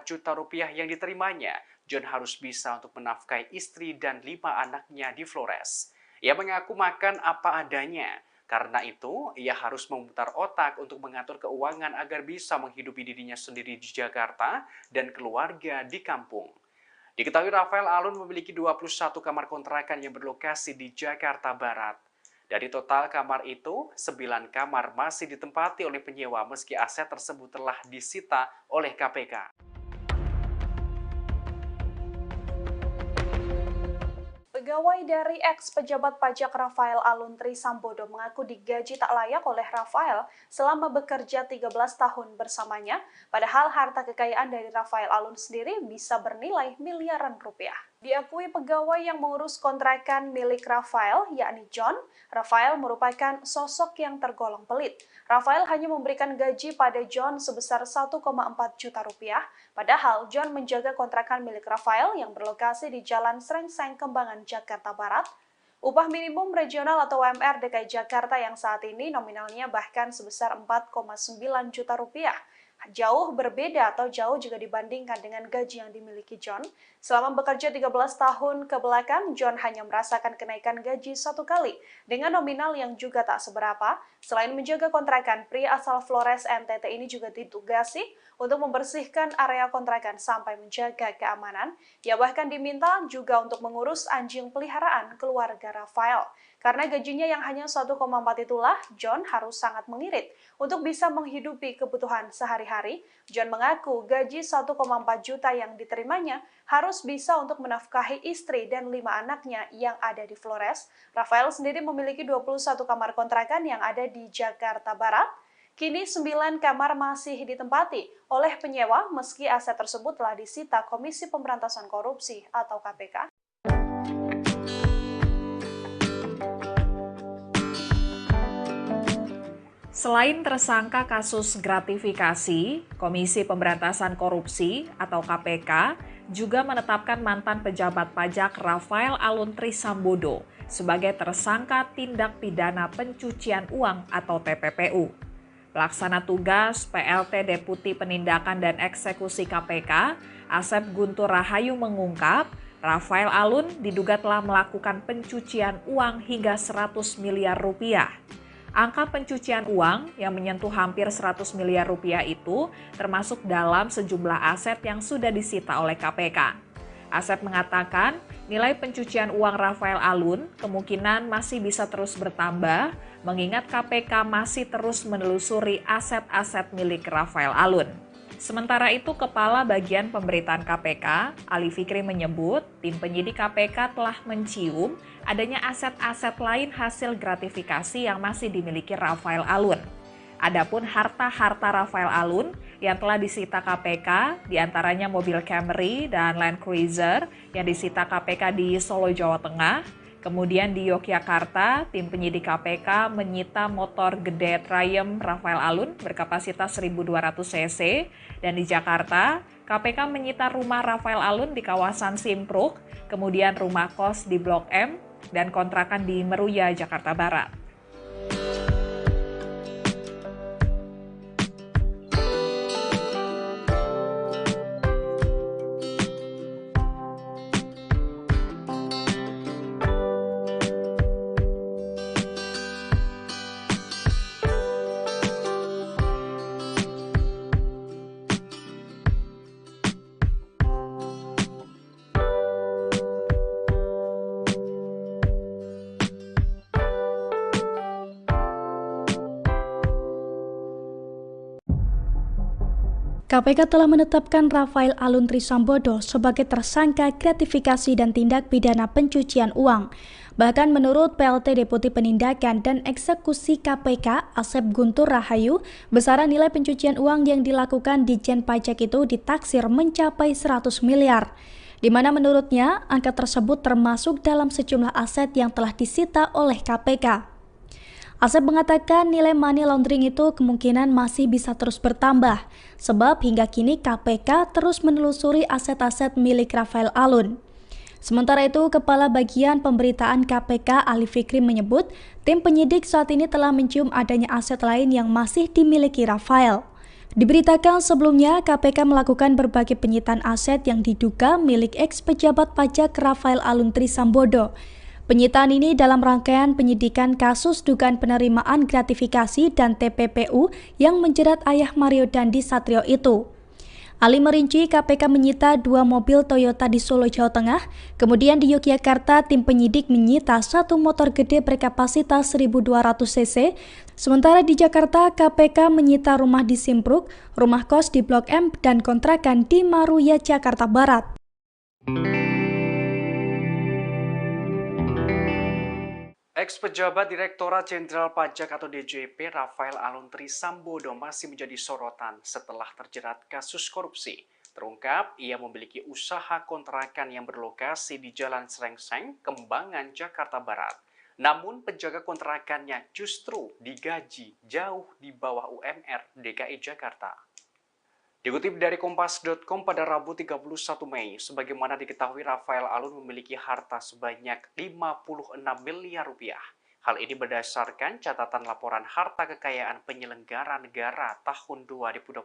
juta rupiah yang diterimanya, John harus bisa untuk menafkahi istri dan 5 anaknya di Flores. Ia mengaku makan apa adanya. Karena itu, ia harus memutar otak untuk mengatur keuangan agar bisa menghidupi dirinya sendiri di Jakarta dan keluarga di kampung. Diketahui Rafael Alun memiliki 21 kamar kontrakan yang berlokasi di Jakarta Barat. Dari total kamar itu, 9 kamar masih ditempati oleh penyewa meski aset tersebut telah disita oleh KPK. pegawai dari ex-pejabat pajak Rafael Alun Trisambodo mengaku digaji tak layak oleh Rafael selama bekerja 13 tahun bersamanya, padahal harta kekayaan dari Rafael Alun sendiri bisa bernilai miliaran rupiah. Diakui pegawai yang mengurus kontrakan milik Rafael, yakni John, Rafael merupakan sosok yang tergolong pelit. Rafael hanya memberikan gaji pada John sebesar 1,4 juta rupiah, padahal John menjaga kontrakan milik Rafael yang berlokasi di Jalan Srengseng, Kembangan, Jakarta Barat. Upah minimum regional atau UMR DKI Jakarta yang saat ini nominalnya bahkan sebesar 4,9 juta rupiah. Jauh berbeda atau jauh jika dibandingkan dengan gaji yang dimiliki John. Selama bekerja 13 tahun ke belakang, John hanya merasakan kenaikan gaji satu kali dengan nominal yang juga tak seberapa. Selain menjaga kontrakan, pria asal Flores, NTT ini juga ditugasi untuk membersihkan area kontrakan sampai menjaga keamanan. Ia bahkan diminta juga untuk mengurus anjing peliharaan keluarga Rafael. Karena gajinya yang hanya 1,4 itulah, John harus sangat mengirit untuk bisa menghidupi kebutuhan sehari-hari. John mengaku gaji 1,4 juta yang diterimanya harus bisa untuk menafkahi istri dan 5 anaknya yang ada di Flores. Rafael sendiri memiliki 21 kamar kontrakan yang ada di Jakarta Barat. Kini 9 kamar masih ditempati oleh penyewa meski aset tersebut telah disita Komisi Pemberantasan Korupsi atau KPK. Selain tersangka kasus gratifikasi, Komisi Pemberantasan Korupsi atau KPK juga menetapkan mantan pejabat pajak Rafael Alun Trisambodo sebagai tersangka tindak pidana pencucian uang atau TPPU. Pelaksana tugas PLT Deputi Penindakan dan Eksekusi KPK, Asep Guntur Rahayu mengungkap, Rafael Alun diduga telah melakukan pencucian uang hingga 100 miliar rupiah. Angka pencucian uang yang menyentuh hampir 100 miliar rupiah itu termasuk dalam sejumlah aset yang sudah disita oleh KPK. Asep mengatakan nilai pencucian uang Rafael Alun kemungkinan masih bisa terus bertambah mengingat KPK masih terus menelusuri aset-aset milik Rafael Alun. Sementara itu, Kepala Bagian Pemberitaan KPK, Ali Fikri menyebut tim penyidik KPK telah mencium adanya aset-aset lain hasil gratifikasi yang masih dimiliki Rafael Alun. Adapun harta-harta Rafael Alun yang telah disita KPK, diantaranya mobil Camry dan Land Cruiser yang disita KPK di Solo, Jawa Tengah. Kemudian di Yogyakarta, tim penyidik KPK menyita motor gede Triumph Rafael Alun berkapasitas 1.200 cc. Dan di Jakarta, KPK menyita rumah Rafael Alun di kawasan Simpruk, kemudian rumah kos di Blok M, dan kontrakan di Meruya, Jakarta Barat. KPK telah menetapkan Rafael Alun Trisambodo sebagai tersangka gratifikasi dan tindak pidana pencucian uang. Bahkan menurut PLT Deputi Penindakan dan Eksekusi KPK, Asep Guntur Rahayu, besaran nilai pencucian uang yang dilakukan Ditjen Pajak itu ditaksir mencapai 100 miliar. Di mana menurutnya angka tersebut termasuk dalam sejumlah aset yang telah disita oleh KPK. Asep mengatakan nilai money laundering itu kemungkinan masih bisa terus bertambah, sebab hingga kini KPK terus menelusuri aset-aset milik Rafael Alun. Sementara itu, Kepala Bagian Pemberitaan KPK Ali Fikri menyebut, tim penyidik saat ini telah mencium adanya aset lain yang masih dimiliki Rafael. Diberitakan sebelumnya, KPK melakukan berbagai penyitaan aset yang diduga milik ex-pejabat pajak Rafael Alun Trisambodo. Penyitaan ini dalam rangkaian penyidikan kasus dugaan penerimaan gratifikasi dan TPPU yang menjerat ayah Mario Dandi Satrio itu. Ali merinci KPK menyita 2 mobil Toyota di Solo, Jawa Tengah, kemudian di Yogyakarta tim penyidik menyita 1 motor gede berkapasitas 1.200 cc, sementara di Jakarta KPK menyita rumah di Simpruk, rumah kos di Blok M, dan kontrakan di Meruya, Jakarta Barat. Ex-pejabat Direktorat Jenderal Pajak atau DJP Rafael Aluntri Sambodo masih menjadi sorotan setelah terjerat kasus korupsi. Terungkap, ia memiliki usaha kontrakan yang berlokasi di Jalan Srengseng, Kembangan, Jakarta Barat. Namun penjaga kontrakannya justru digaji jauh di bawah UMR DKI Jakarta. Dikutip dari Kompas.com pada Rabu 31 Mei, sebagaimana diketahui Rafael Alun memiliki harta sebanyak 56 miliar rupiah. Hal ini berdasarkan catatan laporan harta kekayaan penyelenggara negara tahun 2021.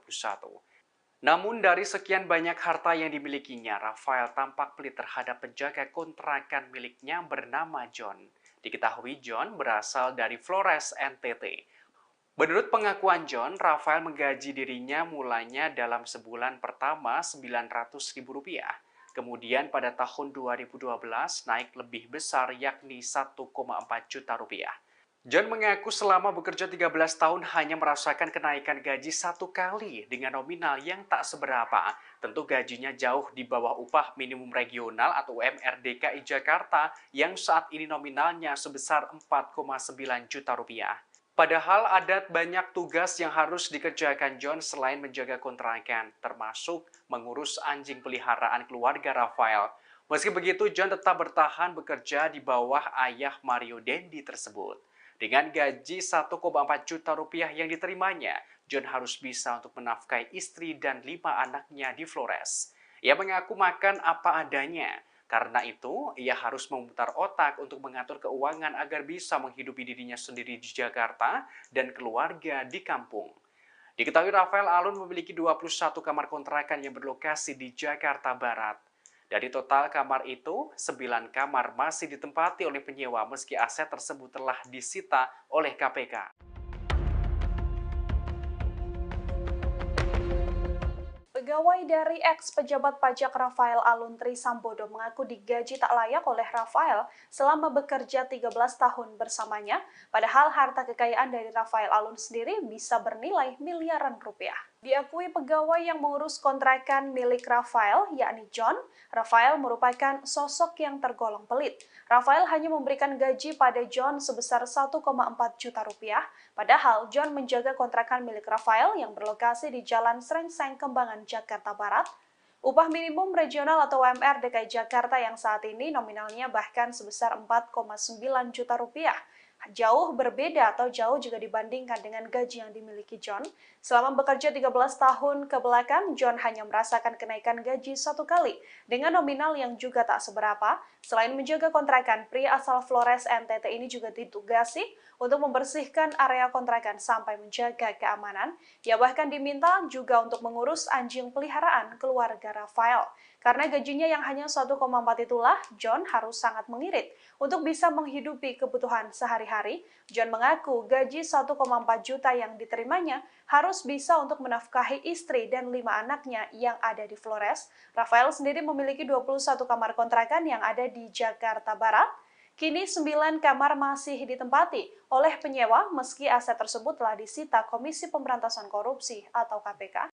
Namun dari sekian banyak harta yang dimilikinya, Rafael tampak pelit terhadap penjaga kontrakan miliknya bernama John. Diketahui John berasal dari Flores, NTT. Menurut pengakuan John, Rafael menggaji dirinya mulanya dalam sebulan pertama Rp900.000. Kemudian pada tahun 2012 naik lebih besar yakni 1,4 juta rupiah. John mengaku selama bekerja 13 tahun hanya merasakan kenaikan gaji satu kali dengan nominal yang tak seberapa. Tentu gajinya jauh di bawah upah minimum regional atau UMR DKI Jakarta yang saat ini nominalnya sebesar 4,9 juta rupiah. Padahal ada banyak tugas yang harus dikerjakan John selain menjaga kontrakan, termasuk mengurus anjing peliharaan keluarga Rafael. Meski begitu, John tetap bertahan bekerja di bawah ayah Mario Dendi tersebut. Dengan gaji 1,4 juta rupiah yang diterimanya, John harus bisa untuk menafkahi istri dan 5 anaknya di Flores. Ia mengaku makan apa adanya. Karena itu, ia harus memutar otak untuk mengatur keuangan agar bisa menghidupi dirinya sendiri di Jakarta dan keluarga di kampung. Diketahui Rafael Alun memiliki 21 kamar kontrakan yang berlokasi di Jakarta Barat. Dari total kamar itu, 9 kamar masih ditempati oleh penyewa meski aset tersebut telah disita oleh KPK. Pegawai dari ex-pejabat pajak Rafael Aluntri Sambodo mengaku digaji tak layak oleh Rafael selama bekerja 13 tahun bersamanya, padahal harta kekayaan dari Rafael Alun sendiri bisa bernilai miliaran rupiah. Diakui pegawai yang mengurus kontrakan milik Rafael, yakni John, Rafael merupakan sosok yang tergolong pelit. Rafael hanya memberikan gaji pada John sebesar 1,4 juta rupiah, padahal John menjaga kontrakan milik Rafael yang berlokasi di Jalan Srengseng, Kembangan, Jakarta Barat. Upah minimum regional atau UMR DKI Jakarta yang saat ini nominalnya bahkan sebesar 4,9 juta rupiah. Jauh berbeda atau jauh jika dibandingkan dengan gaji yang dimiliki John. Selama bekerja 13 tahun ke belakang, John hanya merasakan kenaikan gaji satu kali dengan nominal yang juga tak seberapa. Selain menjaga kontrakan, pria asal Flores NTT ini juga ditugasi untuk membersihkan area kontrakan sampai menjaga keamanan. Ia bahkan diminta juga untuk mengurus anjing peliharaan keluarga Rafael. Karena gajinya yang hanya 1,4 itulah, John harus sangat mengirit untuk bisa menghidupi kebutuhan sehari-hari. John mengaku gaji 1,4 juta yang diterimanya harus bisa untuk menafkahi istri dan 5 anaknya yang ada di Flores. Rafael sendiri memiliki 21 kamar kontrakan yang ada di Jakarta Barat. Kini 9 kamar masih ditempati oleh penyewa meski aset tersebut telah disita Komisi Pemberantasan Korupsi atau KPK.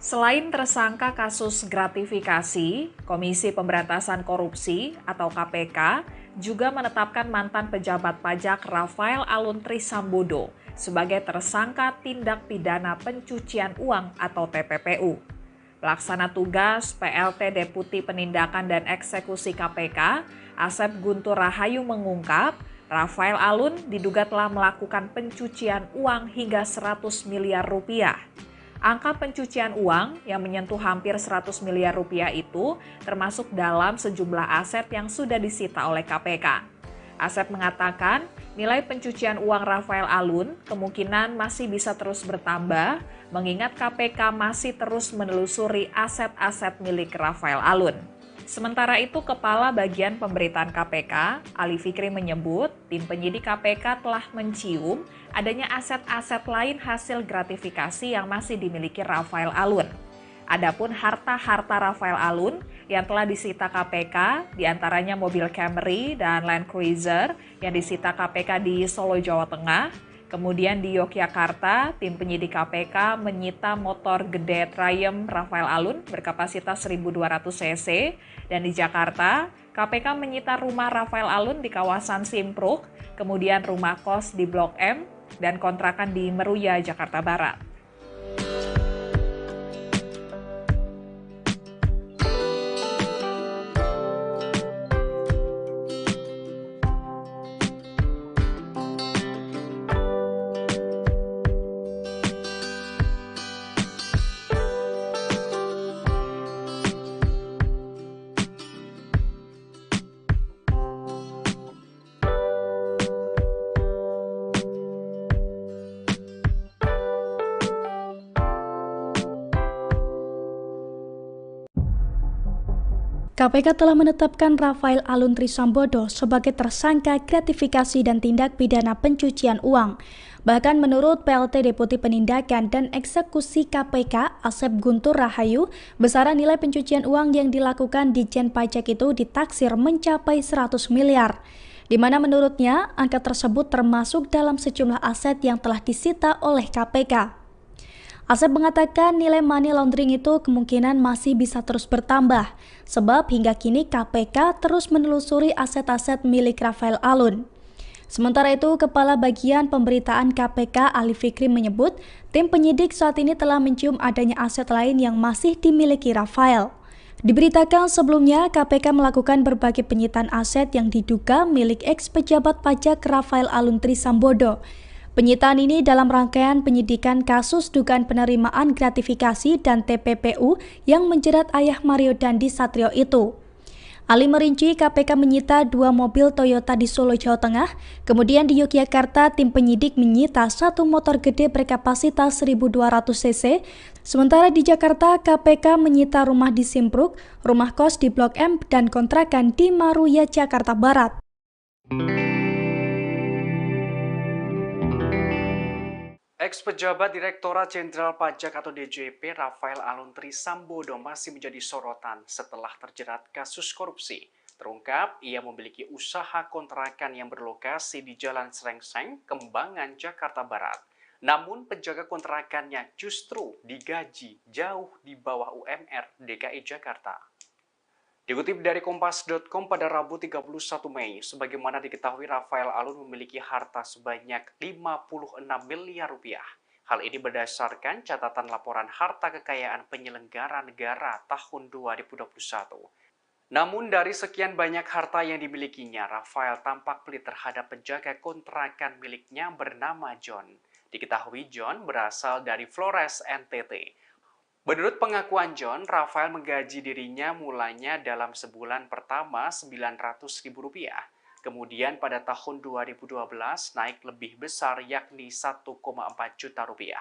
Selain tersangka kasus gratifikasi, Komisi Pemberantasan Korupsi atau KPK juga menetapkan mantan pejabat pajak Rafael Aluntri Sambodo sebagai tersangka tindak pidana pencucian uang atau TPPU. Pelaksana tugas PLT Deputi Penindakan dan Eksekusi KPK, Asep Guntur Rahayu mengungkap, Rafael Alun diduga telah melakukan pencucian uang hingga 100 miliar rupiah. Angka pencucian uang yang menyentuh hampir 100 miliar rupiah itu termasuk dalam sejumlah aset yang sudah disita oleh KPK. Asep mengatakan nilai pencucian uang Rafael Alun kemungkinan masih bisa terus bertambah mengingat KPK masih terus menelusuri aset-aset milik Rafael Alun. Sementara itu, Kepala Bagian Pemberitaan KPK, Ali Fikri menyebut tim penyidik KPK telah mencium adanya aset-aset lain hasil gratifikasi yang masih dimiliki Rafael Alun. Adapun harta-harta Rafael Alun yang telah disita KPK, diantaranya mobil Camry dan Land Cruiser yang disita KPK di Solo, Jawa Tengah, Kemudian di Yogyakarta, tim penyidik KPK menyita motor gede Triumph Rafael Alun berkapasitas 1.200 cc. Dan di Jakarta, KPK menyita rumah Rafael Alun di kawasan Simpruk, kemudian rumah kos di Blok M, dan kontrakan di Meruya, Jakarta Barat. KPK telah menetapkan Rafael Alun Trisambodo sebagai tersangka gratifikasi dan tindak pidana pencucian uang. Bahkan menurut PLT Deputi Penindakan dan Eksekusi KPK, Asep Guntur Rahayu, besaran nilai pencucian uang yang dilakukan Ditjen Pajak itu ditaksir mencapai 100 miliar. Di mana menurutnya angka tersebut termasuk dalam sejumlah aset yang telah disita oleh KPK. Asep mengatakan nilai money laundering itu kemungkinan masih bisa terus bertambah, sebab hingga kini KPK terus menelusuri aset-aset milik Rafael Alun. Sementara itu, Kepala Bagian Pemberitaan KPK Ali Fikri menyebut, tim penyidik saat ini telah mencium adanya aset lain yang masih dimiliki Rafael. Diberitakan sebelumnya, KPK melakukan berbagai penyitaan aset yang diduga milik ex-pejabat pajak Rafael Alun Trisambodo. Penyitaan ini dalam rangkaian penyidikan kasus dugaan penerimaan gratifikasi dan TPPU yang menjerat ayah Mario Dandi Satrio itu. Ali merinci KPK menyita 2 mobil Toyota di Solo, Jawa Tengah, kemudian di Yogyakarta tim penyidik menyita 1 motor gede berkapasitas 1.200 cc, sementara di Jakarta KPK menyita rumah di Simpruk, rumah kos di Blok M, dan kontrakan di Meruya, Jakarta Barat. Ex-pejabat Direktorat Jenderal Pajak atau DJP Rafael Alun Trisambodo masih menjadi sorotan setelah terjerat kasus korupsi. Terungkap, ia memiliki usaha kontrakan yang berlokasi di Jalan Srengseng, Kembangan, Jakarta Barat. Namun, penjaga kontrakannya justru digaji jauh di bawah UMR DKI Jakarta. Dikutip dari Kompas.com pada Rabu 31 Mei, sebagaimana diketahui Rafael Alun memiliki harta sebanyak 56 miliar rupiah. Hal ini berdasarkan catatan laporan harta kekayaan penyelenggara negara tahun 2021. Namun dari sekian banyak harta yang dimilikinya, Rafael tampak pelit terhadap penjaga kontrakan miliknya bernama John. Diketahui John berasal dari Flores, NTT. Menurut pengakuan John, Rafael menggaji dirinya mulanya dalam sebulan pertama Rp900.000. Kemudian pada tahun 2012 naik lebih besar yakni 1,4 juta rupiah.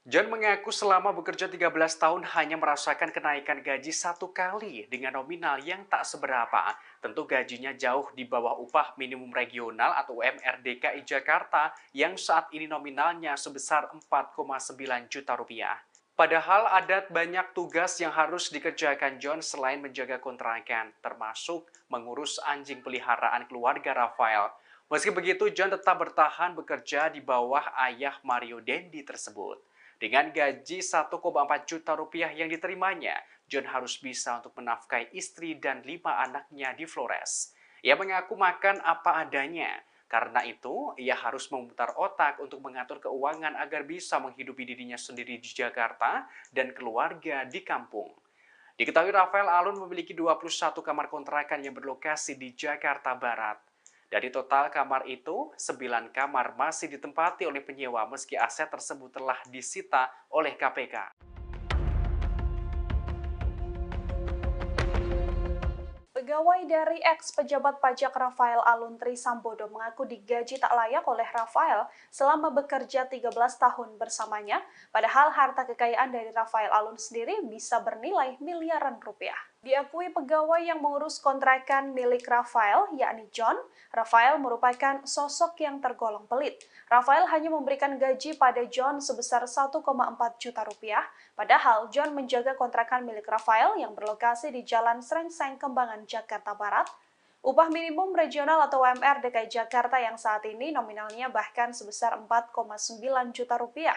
John mengaku selama bekerja 13 tahun hanya merasakan kenaikan gaji 1 kali dengan nominal yang tak seberapa. Tentu gajinya jauh di bawah upah minimum regional atau UMR DKI Jakarta yang saat ini nominalnya sebesar 4,9 juta rupiah. Padahal ada banyak tugas yang harus dikerjakan John selain menjaga kontrakan, termasuk mengurus anjing peliharaan keluarga Rafael. Meski begitu, John tetap bertahan bekerja di bawah ayah Mario Dandi tersebut. Dengan gaji 1,4 juta rupiah yang diterimanya, John harus bisa untuk menafkahi istri dan 5 anaknya di Flores. Ia mengaku makan apa adanya. Karena itu, ia harus memutar otak untuk mengatur keuangan agar bisa menghidupi dirinya sendiri di Jakarta dan keluarga di kampung. Diketahui Rafael Alun memiliki 21 kamar kontrakan yang berlokasi di Jakarta Barat. Dari total kamar itu, 9 kamar masih ditempati oleh penyewa meski aset tersebut telah disita oleh KPK. Pegawai dari ex-pejabat pajak Rafael Alun Trisambodo mengaku digaji tak layak oleh Rafael selama bekerja 13 tahun bersamanya, padahal harta kekayaan dari Rafael Alun sendiri bisa bernilai miliaran rupiah. Diakui pegawai yang mengurus kontrakan milik Rafael, yakni John, Rafael merupakan sosok yang tergolong pelit. Rafael hanya memberikan gaji pada John sebesar 1,4 juta rupiah, padahal John menjaga kontrakan milik Rafael yang berlokasi di Jalan Srengseng, Kembangan, Jakarta Barat. Upah minimum regional atau UMR DKI Jakarta yang saat ini nominalnya bahkan sebesar 4,9 juta rupiah.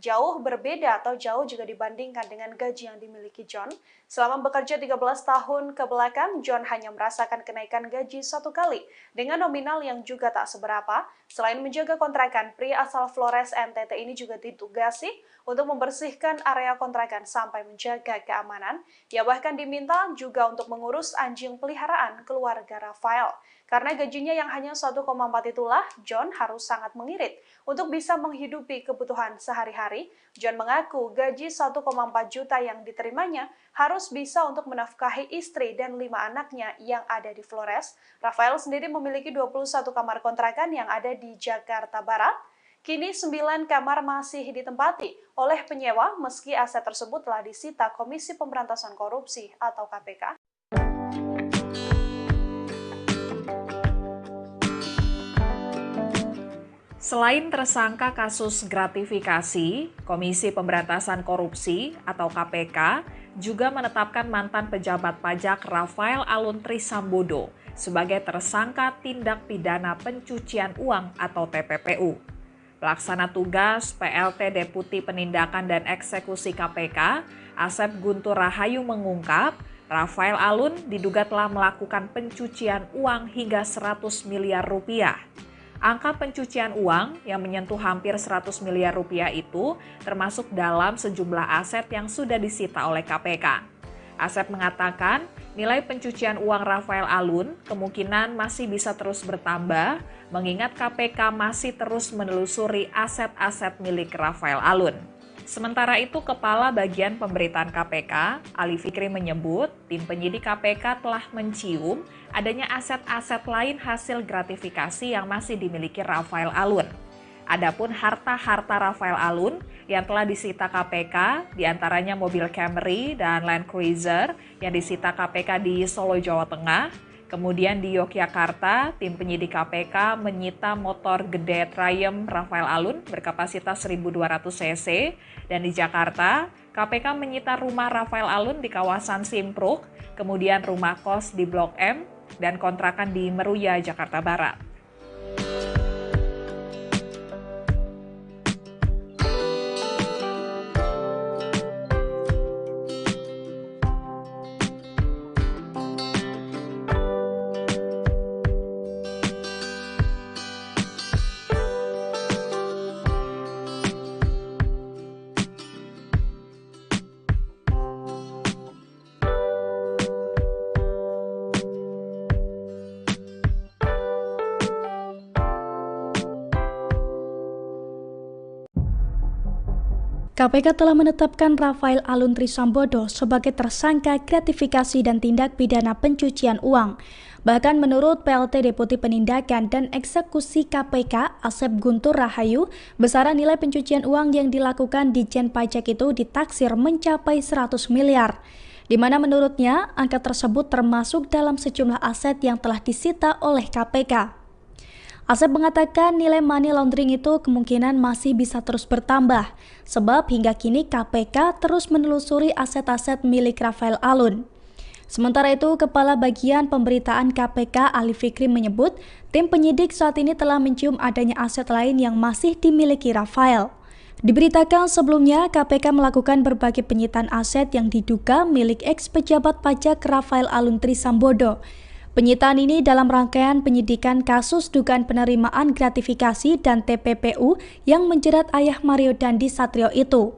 Jauh berbeda atau jauh jika dibandingkan dengan gaji yang dimiliki John. Selama bekerja 13 tahun ke belakang, John hanya merasakan kenaikan gaji satu kali dengan nominal yang juga tak seberapa. Selain menjaga kontrakan, pria asal Flores NTT ini juga ditugasi untuk membersihkan area kontrakan sampai menjaga keamanan. Ia bahkan diminta juga untuk mengurus anjing peliharaan keluarga Rafael. Karena gajinya yang hanya 1,4 itulah, John harus sangat mengirit untuk bisa menghidupi kebutuhan sehari-hari. John mengaku gaji 1,4 juta yang diterimanya harus bisa untuk menafkahi istri dan 5 anaknya yang ada di Flores. Rafael sendiri memiliki 21 kamar kontrakan yang ada di Jakarta Barat. Kini 9 kamar masih ditempati oleh penyewa meski aset tersebut telah disita Komisi Pemberantasan Korupsi atau KPK. Selain tersangka kasus gratifikasi, Komisi Pemberantasan Korupsi atau KPK juga menetapkan mantan pejabat pajak Rafael Aluntri Sambodo sebagai tersangka tindak pidana pencucian uang atau TPPU. Pelaksana tugas PLT Deputi Penindakan dan Eksekusi KPK, Asep Guntur Rahayu mengungkap, Rafael Alun diduga telah melakukan pencucian uang hingga 100 miliar rupiah. Angka pencucian uang yang menyentuh hampir 100 miliar rupiah itu termasuk dalam sejumlah aset yang sudah disita oleh KPK. Asep mengatakan nilai pencucian uang Rafael Alun kemungkinan masih bisa terus bertambah mengingat KPK masih terus menelusuri aset-aset milik Rafael Alun. Sementara itu, Kepala Bagian Pemberitaan KPK, Ali Fikri menyebut tim penyidik KPK telah mencium adanya aset-aset lain hasil gratifikasi yang masih dimiliki Rafael Alun. Adapun harta-harta Rafael Alun yang telah disita KPK, diantaranya mobil Camry dan Land Cruiser yang disita KPK di Solo, Jawa Tengah. Kemudian di Yogyakarta, tim penyidik KPK menyita motor gede Triumph Rafael Alun berkapasitas 1.200 cc. Dan di Jakarta, KPK menyita rumah Rafael Alun di kawasan Simpruk, kemudian rumah kos di Blok M, dan kontrakan di Meruya, Jakarta Barat. KPK telah menetapkan Rafael Aluntri Sambodo sebagai tersangka gratifikasi dan tindak pidana pencucian uang. Bahkan menurut PLT Deputi Penindakan dan Eksekusi KPK, Asep Guntur Rahayu, besaran nilai pencucian uang yang dilakukan Ditjen Pajak itu ditaksir mencapai 100 miliar. Di mana menurutnya angka tersebut termasuk dalam sejumlah aset yang telah disita oleh KPK. Asep mengatakan nilai money laundering itu kemungkinan masih bisa terus bertambah, sebab hingga kini KPK terus menelusuri aset-aset milik Rafael Alun. Sementara itu, Kepala Bagian Pemberitaan KPK Ali Fikri menyebut, tim penyidik saat ini telah mencium adanya aset lain yang masih dimiliki Rafael. Diberitakan sebelumnya, KPK melakukan berbagai penyitaan aset yang diduga milik ex-pejabat pajak Rafael Aluntri Sambodo. Penyitaan ini dalam rangkaian penyidikan kasus dugaan penerimaan gratifikasi dan TPPU yang menjerat ayah Mario Dandi Satrio itu.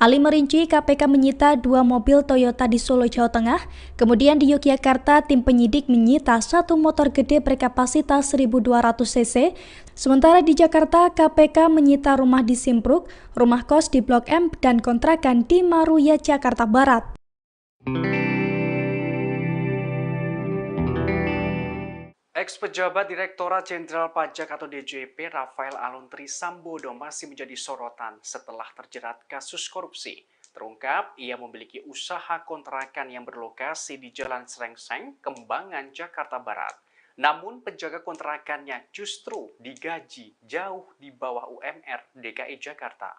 Ali merinci KPK menyita 2 mobil Toyota di Solo, Jawa Tengah, kemudian di Yogyakarta tim penyidik menyita 1 motor gede berkapasitas 1.200 cc, sementara di Jakarta KPK menyita rumah di Simpruk, rumah kos di Blok M, dan kontrakan di Meruya, Jakarta Barat. Ex-pejabat Direktorat Jenderal Pajak atau DJP Rafael Aluntri Sambodo masih menjadi sorotan setelah terjerat kasus korupsi. Terungkap, ia memiliki usaha kontrakan yang berlokasi di Jalan Srengseng, Kembangan, Jakarta Barat. Namun penjaga kontrakannya justru digaji jauh di bawah UMR DKI Jakarta.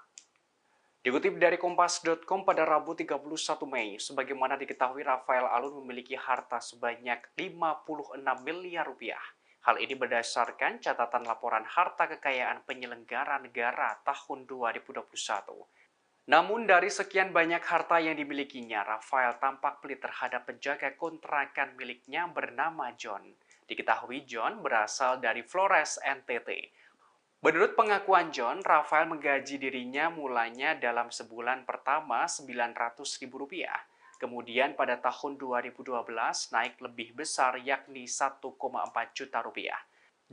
Dikutip dari Kompas.com pada Rabu 31 Mei, sebagaimana diketahui Rafael Alun memiliki harta sebanyak 56 miliar rupiah. Hal ini berdasarkan catatan laporan harta kekayaan penyelenggara negara tahun 2021. Namun dari sekian banyak harta yang dimilikinya, Rafael tampak pelit terhadap penjaga kontrakan miliknya bernama John. Diketahui John berasal dari Flores, NTT. Menurut pengakuan John, Rafael menggaji dirinya mulanya dalam sebulan pertama Rp900.000. Kemudian pada tahun 2012 naik lebih besar yakni 1,4 juta rupiah.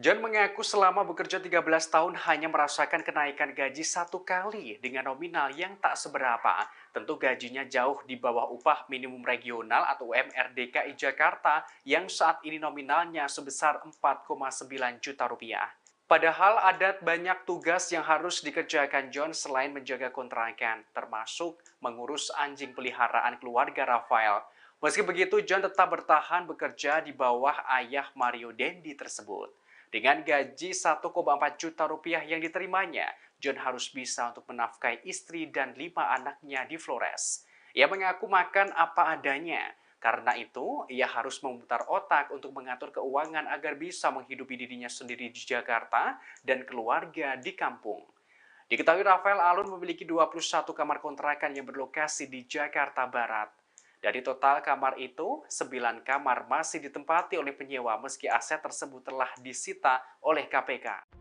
John mengaku selama bekerja 13 tahun hanya merasakan kenaikan gaji satu kali dengan nominal yang tak seberapa. Tentu gajinya jauh di bawah upah minimum regional atau UMR DKI Jakarta yang saat ini nominalnya sebesar 4,9 juta rupiah. Padahal ada banyak tugas yang harus dikerjakan John selain menjaga kontrakan, termasuk mengurus anjing peliharaan keluarga Rafael. Meski begitu, John tetap bertahan bekerja di bawah ayah Mario Dendi tersebut. Dengan gaji 1,4 juta rupiah yang diterimanya, John harus bisa untuk menafkahi istri dan 5 anaknya di Flores. Ia mengaku makan apa adanya. Karena itu, ia harus memutar otak untuk mengatur keuangan agar bisa menghidupi dirinya sendiri di Jakarta dan keluarga di kampung. Diketahui Rafael Alun memiliki 21 kamar kontrakan yang berlokasi di Jakarta Barat. Dari total kamar itu, 9 kamar masih ditempati oleh penyewa meski aset tersebut telah disita oleh KPK.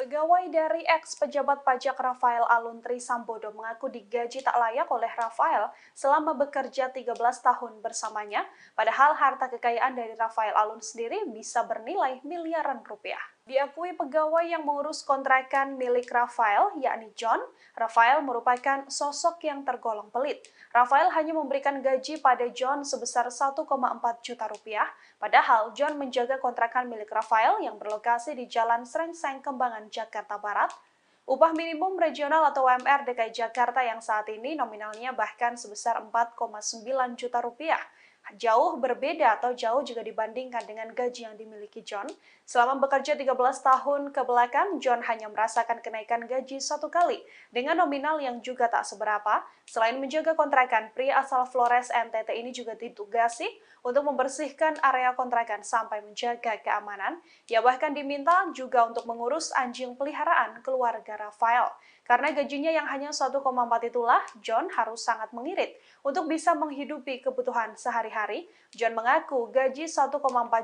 Pegawai dari ex-pejabat pajak Rafael Alun Trisambodo mengaku digaji tak layak oleh Rafael selama bekerja 13 tahun bersamanya, padahal harta kekayaan dari Rafael Alun sendiri bisa bernilai miliaran rupiah. Diakui pegawai yang mengurus kontrakan milik Rafael, yakni John, Rafael merupakan sosok yang tergolong pelit. Rafael hanya memberikan gaji pada John sebesar 1,4 juta rupiah, padahal John menjaga kontrakan milik Rafael yang berlokasi di Jalan Srengseng, Kembangan, Jakarta Barat. Upah minimum regional atau UMR DKI Jakarta yang saat ini nominalnya bahkan sebesar 4,9 juta rupiah. Jauh berbeda atau jauh jika dibandingkan dengan gaji yang dimiliki John. Selama bekerja 13 tahun ke belakang, John hanya merasakan kenaikan gaji satu kali dengan nominal yang juga tak seberapa. Selain menjaga kontrakan, pria asal Flores NTT ini juga ditugasi untuk membersihkan area kontrakan sampai menjaga keamanan. Ia bahkan diminta juga untuk mengurus anjing peliharaan keluarga Rafael. Karena gajinya yang hanya 1,4 itulah, John harus sangat mengirit untuk bisa menghidupi kebutuhan sehari-hari. John mengaku gaji 1,4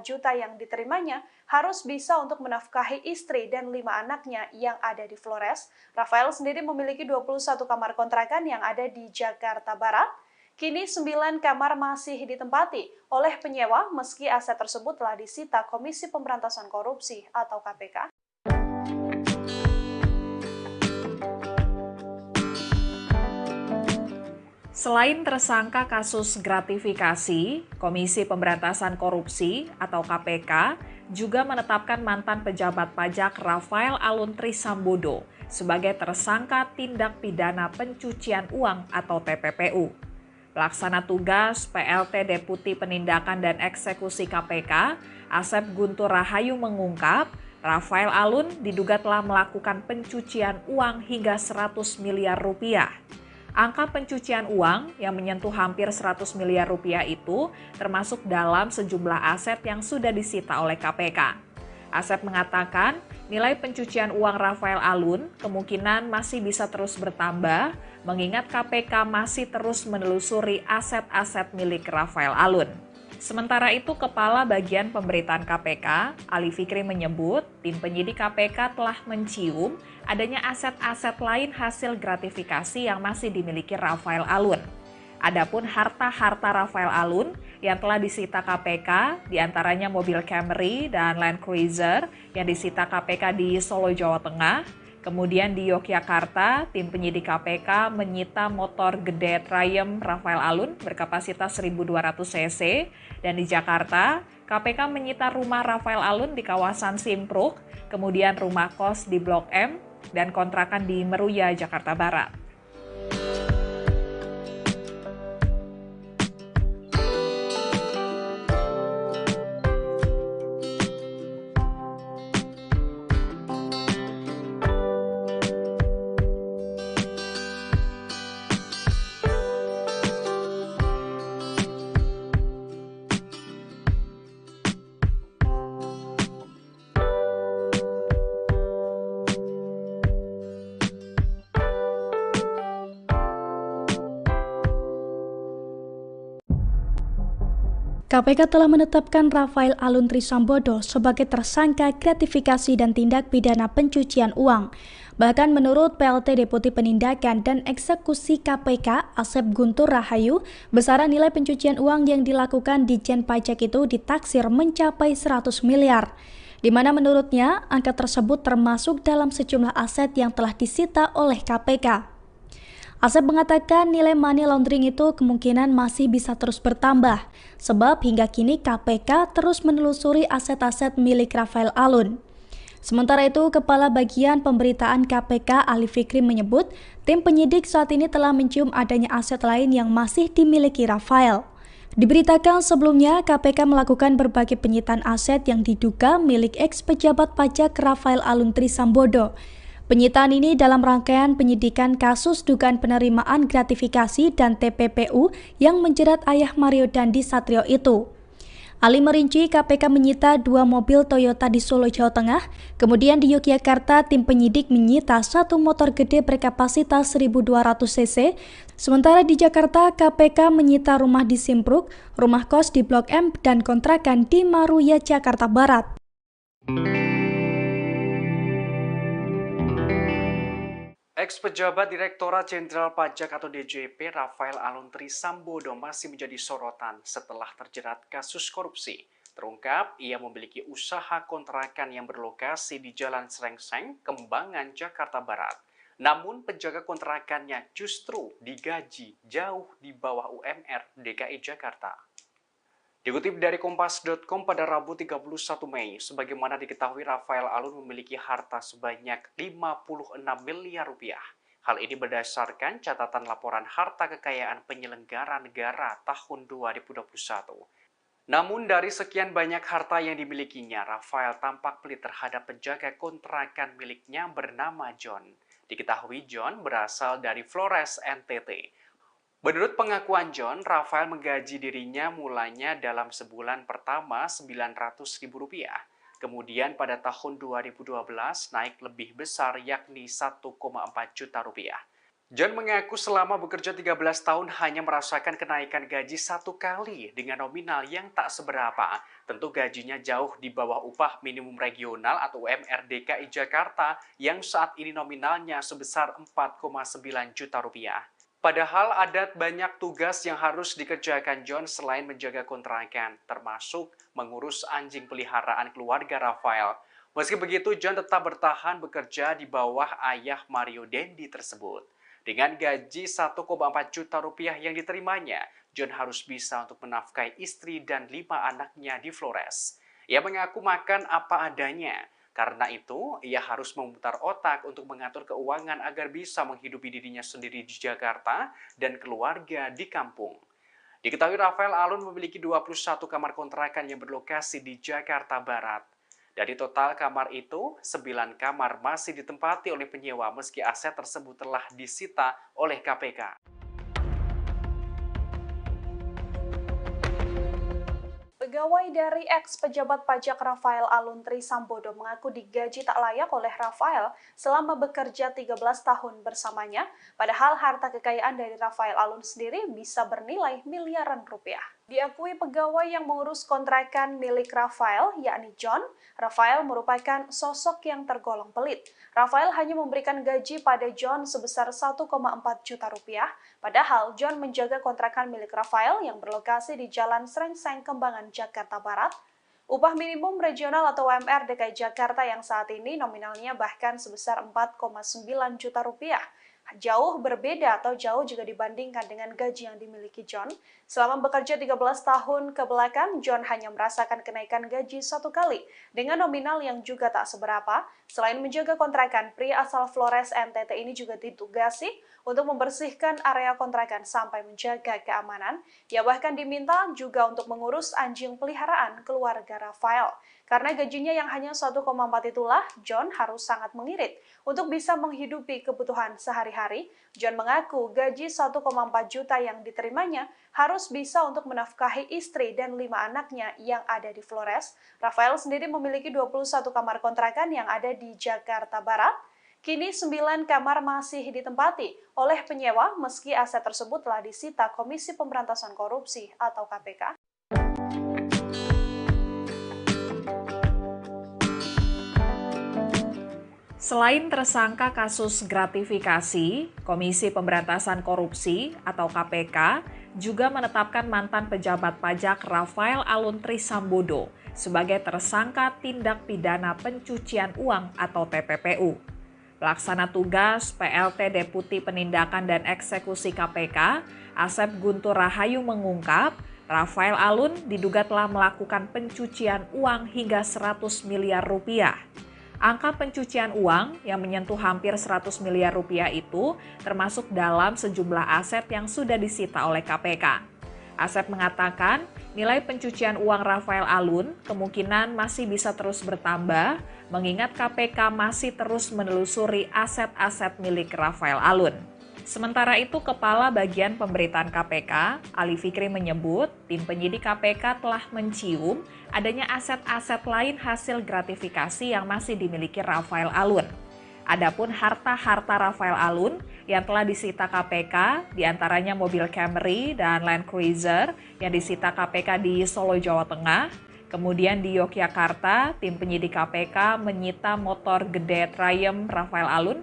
juta yang diterimanya harus bisa untuk menafkahi istri dan 5 anaknya yang ada di Flores. Rafael sendiri memiliki 21 kamar kontrakan yang ada di Jakarta Barat. Kini 9 kamar masih ditempati oleh penyewa meski aset tersebut telah disita Komisi Pemberantasan Korupsi atau KPK. Selain tersangka kasus gratifikasi, Komisi Pemberantasan Korupsi atau KPK juga menetapkan mantan pejabat pajak Rafael Alun Trisambodo sebagai tersangka tindak pidana pencucian uang atau TPPU. Pelaksana tugas PLT Deputi Penindakan dan Eksekusi KPK, Asep Guntur Rahayu mengungkap, Rafael Alun diduga telah melakukan pencucian uang hingga 100 miliar rupiah. Angka pencucian uang yang menyentuh hampir 100 miliar rupiah itu termasuk dalam sejumlah aset yang sudah disita oleh KPK. Asep mengatakan nilai pencucian uang Rafael Alun kemungkinan masih bisa terus bertambah mengingat KPK masih terus menelusuri aset-aset milik Rafael Alun. Sementara itu, Kepala Bagian Pemberitaan KPK, Ali Fikri menyebut tim penyidik KPK telah mencium adanya aset-aset lain hasil gratifikasi yang masih dimiliki Rafael Alun. Adapun harta-harta Rafael Alun yang telah disita KPK, diantaranya mobil Camry dan Land Cruiser yang disita KPK di Solo, Jawa Tengah. Kemudian di Yogyakarta, tim penyidik KPK menyita motor gede Triumph Rafael Alun berkapasitas 1.200 cc. Dan di Jakarta, KPK menyita rumah Rafael Alun di kawasan Simpruk, kemudian rumah kos di Blok M, dan kontrakan di Meruya, Jakarta Barat. KPK telah menetapkan Rafael Alun Trisambodo sebagai tersangka gratifikasi dan tindak pidana pencucian uang. Bahkan menurut PLT Deputi Penindakan dan Eksekusi KPK, Asep Guntur Rahayu, besaran nilai pencucian uang yang dilakukan di Ditjen Pajak itu ditaksir mencapai 100 miliar. Di mana menurutnya angka tersebut termasuk dalam sejumlah aset yang telah disita oleh KPK. Asep mengatakan nilai money laundering itu kemungkinan masih bisa terus bertambah, sebab hingga kini KPK terus menelusuri aset-aset milik Rafael Alun. Sementara itu, Kepala Bagian Pemberitaan KPK Ali Fikri menyebut, tim penyidik saat ini telah mencium adanya aset lain yang masih dimiliki Rafael. Diberitakan sebelumnya, KPK melakukan berbagai penyitaan aset yang diduga milik ex-pejabat pajak Rafael Alun Trisambodo. Penyitaan ini dalam rangkaian penyidikan kasus dugaan penerimaan gratifikasi dan TPPU yang menjerat ayah Mario Dandi Satrio itu. Ali merinci KPK menyita 2 mobil Toyota di Solo, Jawa Tengah, kemudian di Yogyakarta tim penyidik menyita 1 motor gede berkapasitas 1.200 cc, sementara di Jakarta KPK menyita rumah di Simpruk, rumah kos di Blok M, dan kontrakan di Maruya, Jakarta Barat. Ex-pejabat Direktorat Jenderal Pajak atau DJP Rafael Alun Trisambodo masih menjadi sorotan setelah terjerat kasus korupsi. Terungkap, ia memiliki usaha kontrakan yang berlokasi di Jalan Srengseng, Kembangan, Jakarta Barat. Namun, penjaga kontrakannya justru digaji jauh di bawah UMR DKI Jakarta. Dikutip dari Kompas.com pada Rabu 31 Mei, sebagaimana diketahui Rafael Alun memiliki harta sebanyak 56 miliar rupiah. Hal ini berdasarkan catatan laporan harta kekayaan penyelenggara negara tahun 2021. Namun dari sekian banyak harta yang dimilikinya, Rafael tampak pelit terhadap penjaga kontrakan miliknya bernama John. Diketahui John berasal dari Flores, NTT. Menurut pengakuan John, Rafael menggaji dirinya mulanya dalam sebulan pertama Rp900.000. Kemudian pada tahun 2012 naik lebih besar yakni 1,4 juta rupiah. John mengaku selama bekerja 13 tahun hanya merasakan kenaikan gaji 1 kali dengan nominal yang tak seberapa. Tentu gajinya jauh di bawah upah minimum regional atau UMR DKI Jakarta yang saat ini nominalnya sebesar 4,9 juta rupiah. Padahal ada banyak tugas yang harus dikerjakan John selain menjaga kontrakan, termasuk mengurus anjing peliharaan keluarga Rafael. Meski begitu, John tetap bertahan bekerja di bawah ayah Mario Dandi tersebut. Dengan gaji 1,4 juta rupiah yang diterimanya, John harus bisa untuk menafkahi istri dan 5 anaknya di Flores. Ia mengaku makan apa adanya. Karena itu, ia harus memutar otak untuk mengatur keuangan agar bisa menghidupi dirinya sendiri di Jakarta dan keluarga di kampung. Diketahui Rafael Alun memiliki 21 kamar kontrakan yang berlokasi di Jakarta Barat. Dari total kamar itu, 9 kamar masih ditempati oleh penyewa meski aset tersebut telah disita oleh KPK. Pegawai dari ex-pejabat pajak Rafael Alun Trisambodo mengaku digaji tak layak oleh Rafael selama bekerja 13 tahun bersamanya, padahal harta kekayaan dari Rafael Alun sendiri bisa bernilai miliaran rupiah. Diakui pegawai yang mengurus kontrakan milik Rafael, yakni John, Rafael merupakan sosok yang tergolong pelit. Rafael hanya memberikan gaji pada John sebesar 1,4 juta rupiah, padahal John menjaga kontrakan milik Rafael yang berlokasi di Jalan Srengseng, Kembangan, Jakarta Barat. Upah minimum regional atau UMR DKI Jakarta yang saat ini nominalnya bahkan sebesar 4,9 juta rupiah. Jauh berbeda atau jauh jika dibandingkan dengan gaji yang dimiliki John. Selama bekerja 13 tahun ke belakang, John hanya merasakan kenaikan gaji 1 kali dengan nominal yang juga tak seberapa. Selain menjaga kontrakan, pria asal Flores NTT ini juga ditugasi untuk membersihkan area kontrakan sampai menjaga keamanan. Ia bahkan diminta juga untuk mengurus anjing peliharaan keluarga Rafael. Karena gajinya yang hanya 1,4 itulah, John harus sangat mengirit untuk bisa menghidupi kebutuhan sehari-hari. John mengaku gaji 1,4 juta yang diterimanya harus bisa untuk menafkahi istri dan 5 anaknya yang ada di Flores. Rafael sendiri memiliki 21 kamar kontrakan yang ada di Jakarta Barat. Kini 9 kamar masih ditempati oleh penyewa meski aset tersebut telah disita Komisi Pemberantasan Korupsi atau KPK. Selain tersangka kasus gratifikasi, Komisi Pemberantasan Korupsi atau KPK juga menetapkan mantan pejabat pajak Rafael Aluntri Sambodo sebagai tersangka tindak pidana pencucian uang atau TPPU. Pelaksana tugas PLT Deputi Penindakan dan Eksekusi KPK, Asep Guntur Rahayu mengungkap, Rafael Alun diduga telah melakukan pencucian uang hingga 100 miliar rupiah. Angka pencucian uang yang menyentuh hampir 100 miliar rupiah itu termasuk dalam sejumlah aset yang sudah disita oleh KPK. Asep mengatakan nilai pencucian uang Rafael Alun kemungkinan masih bisa terus bertambah mengingat KPK masih terus menelusuri aset-aset milik Rafael Alun. Sementara itu, Kepala Bagian Pemberitaan KPK, Ali Fikri menyebut tim penyidik KPK telah mencium adanya aset-aset lain hasil gratifikasi yang masih dimiliki Rafael Alun. Adapun harta-harta Rafael Alun yang telah disita KPK, diantaranya mobil Camry dan Land Cruiser yang disita KPK di Solo, Jawa Tengah. Kemudian di Yogyakarta, tim penyidik KPK menyita motor gede Triumph Rafael Alun